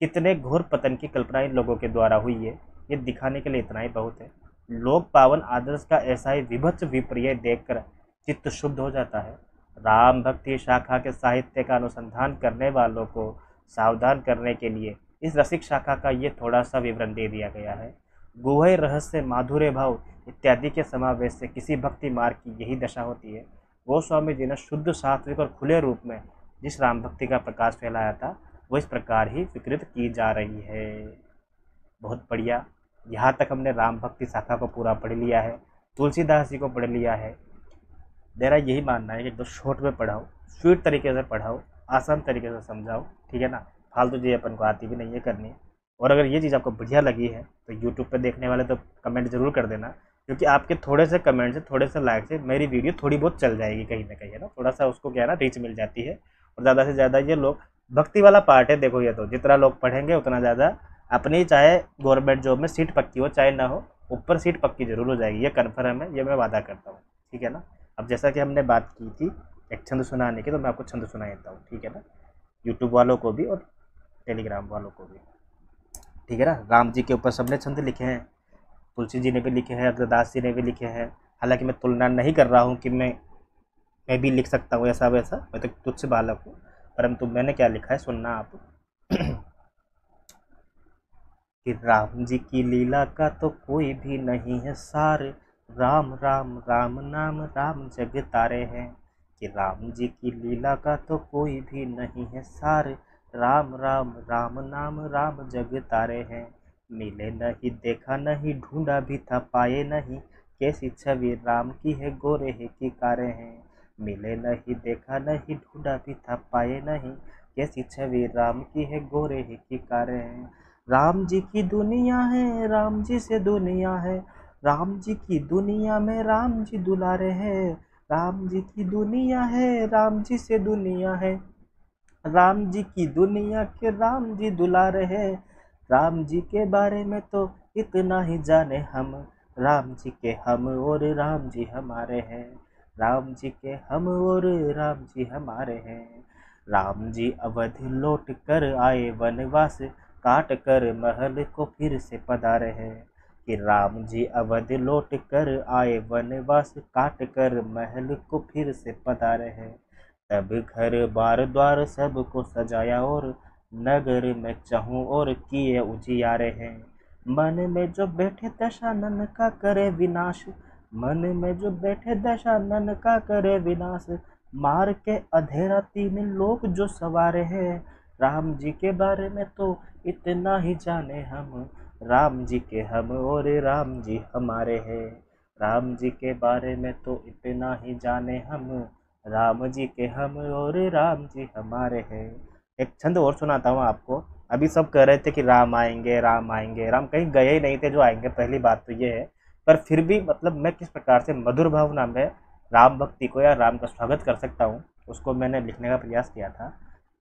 कितने घोर पतन की कल्पना इन लोगों के द्वारा हुई है, ये दिखाने के लिए इतना ही बहुत है। लोक पावन आदर्श का ऐसा ही विभत्स विपर्य देखकर चित्त शुद्ध हो जाता है। राम भक्ति शाखा के साहित्य का अनुसंधान करने वालों को सावधान करने के लिए इस रसिक शाखा का ये थोड़ा सा विवरण दे दिया गया है। गुह्य रहस्य, माधुर्य भाव इत्यादि के समावेश से किसी भक्ति मार्ग की यही दशा होती है। गोस्वामी जी ने शुद्ध सात्विक और खुले रूप में जिस राम भक्ति का प्रकाश फैलाया था, वो इस प्रकार ही स्वीकृत की जा रही है। बहुत बढ़िया। यहाँ तक हमने राम भक्ति शाखा को पूरा पढ़ लिया है, तुलसीदास जी को पढ़ लिया है। मेरा यही मानना है कि एकदम शॉर्ट में पढ़ाओ, स्वीट तरीके से पढ़ाओ, आसान तरीके से समझाओ, ठीक है ना। फालतू चीज़ अपन को आती भी नहीं है करनी। और अगर ये चीज़ आपको बढ़िया लगी है तो यूट्यूब पे देखने वाले तो कमेंट ज़रूर कर देना, क्योंकि आपके थोड़े से कमेंट से, थोड़े से लाइक से मेरी वीडियो थोड़ी बहुत चल जाएगी कहीं ना कहीं, है ना। थोड़ा सा उसको क्या है ना, रीच मिल जाती है। और ज़्यादा से ज़्यादा ये लोग भक्ति वाला पार्ट है, देखो ये तो जितना लोग पढ़ेंगे उतना ज़्यादा अपनी, चाहे गवर्नमेंट जॉब में सीट पक्की हो चाहे ना हो, ऊपर सीट पक्की जरूर हो जाएगी, ये कन्फर्म है, ये मैं वादा करता हूँ, ठीक है ना। अब जैसा कि हमने बात की थी एक छंद सुनाने की, तो मैं आपको छंद सुना देता हूँ, ठीक है ना। यूट्यूब वालों को भी और टेलीग्राम वालों को भी, ठीक है ना। राम जी के ऊपर सबने छंद लिखे हैं, तुलसी जी ने भी लिखे हैं, अग्रदास जी ने भी लिखे हैं। हालांकि मैं तुलना नहीं कर रहा हूँ कि मैं भी लिख सकता हूँ ऐसा वैसा, मैं तो तुझसे बालक हूँ, परंतु मैंने क्या लिखा है सुनना आप। कि राम जी की लीला का तो कोई भी नहीं है सार, राम राम राम नाम राम जग तारे हैं। कि राम जी की लीला का तो कोई भी नहीं है सार, राम राम राम नाम राम जग तारे हैं। मिले नहीं देखा नहीं ढूंढा भी था पाए नहीं, कैसी छवि राम की है गोरे है की कारे हैं। मिले नहीं देखा नहीं ढूंढा भी था पाए नहीं, कैसी छवि राम की है गोरे है की कारे हैं। राम जी की दुनिया है राम जी से दुनिया है, राम जी की दुनिया में राम जी दुलारे हैं। राम जी की दुनिया है राम जी से दुनिया है, राम जी की दुनिया के राम जी दुलारे हैं। राम जी के बारे में तो इतना ही जाने हम, राम जी के हम और राम जी हमारे हैं। राम जी के हम और राम जी हमारे हैं। राम जी अवध लौट कर आए वनवास, काट कर महल को फिर से पधारे हैं। कि राम जी अवध लौट कर आए वनवास, काट कर महल को फिर से पधारे हैं। तब घर बार द्वार सबको सजाया और नगर में चाहूं और किए उजियारे हैं। मन में जो बैठे दशानन का करे विनाश, मन में जो बैठे दशानन का करे विनाश, मार के अधेरा तीन लोग जो सवारे हैं। राम जी के बारे में तो इतना ही जाने हम, राम जी के हम और राम जी हमारे हैं। राम जी के बारे में तो इतना ही जाने हम, राम जी के हम और राम जी हमारे हैं। एक छंद और सुनाता हूँ आपको। अभी सब कह रहे थे कि राम आएंगे राम आएंगे, राम कहीं गए ही नहीं थे जो आएंगे, पहली बात तो ये है। पर फिर भी मतलब मैं किस प्रकार से मधुर भावना में राम भक्ति को या राम का स्वागत कर सकता हूँ, उसको मैंने लिखने का प्रयास किया था।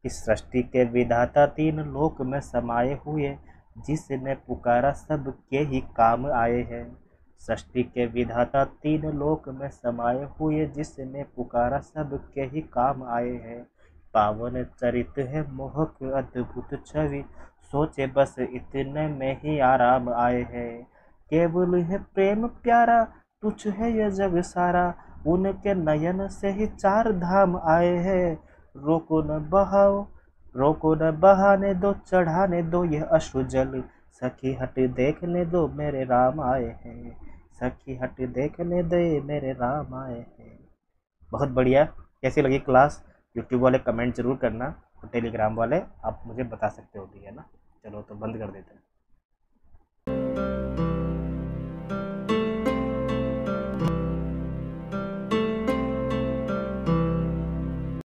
कि सृष्टि के विधाता तीन लोक में समाये हुए, जिसने पुकारा सब के ही काम आए हैं। सृष्टि के विधाता तीन लोक में समाये हुए, जिसने पुकारा सब के ही काम आए हैं। पावन चरित है मोहक अद्भुत छवि, सोचे बस इतने में ही आराम आए हैं। केवल है प्रेम प्यारा, तुझ है यह जग सारा, उनके नयन से ही चार धाम आए हैं। रोको न बहाओ, रोको न बहाने दो, चढ़ाने दो यह अश्रु जल। सखी हट देखने दो मेरे राम आए हैं, सखी हट देखने दे मेरे राम आए हैं। बहुत बढ़िया। कैसी लगी क्लास? यूट्यूब वाले कमेंट जरूर करना, और टेलीग्राम वाले आप मुझे बता सकते हो भी, है ना। चलो तो बंद कर देते हैं।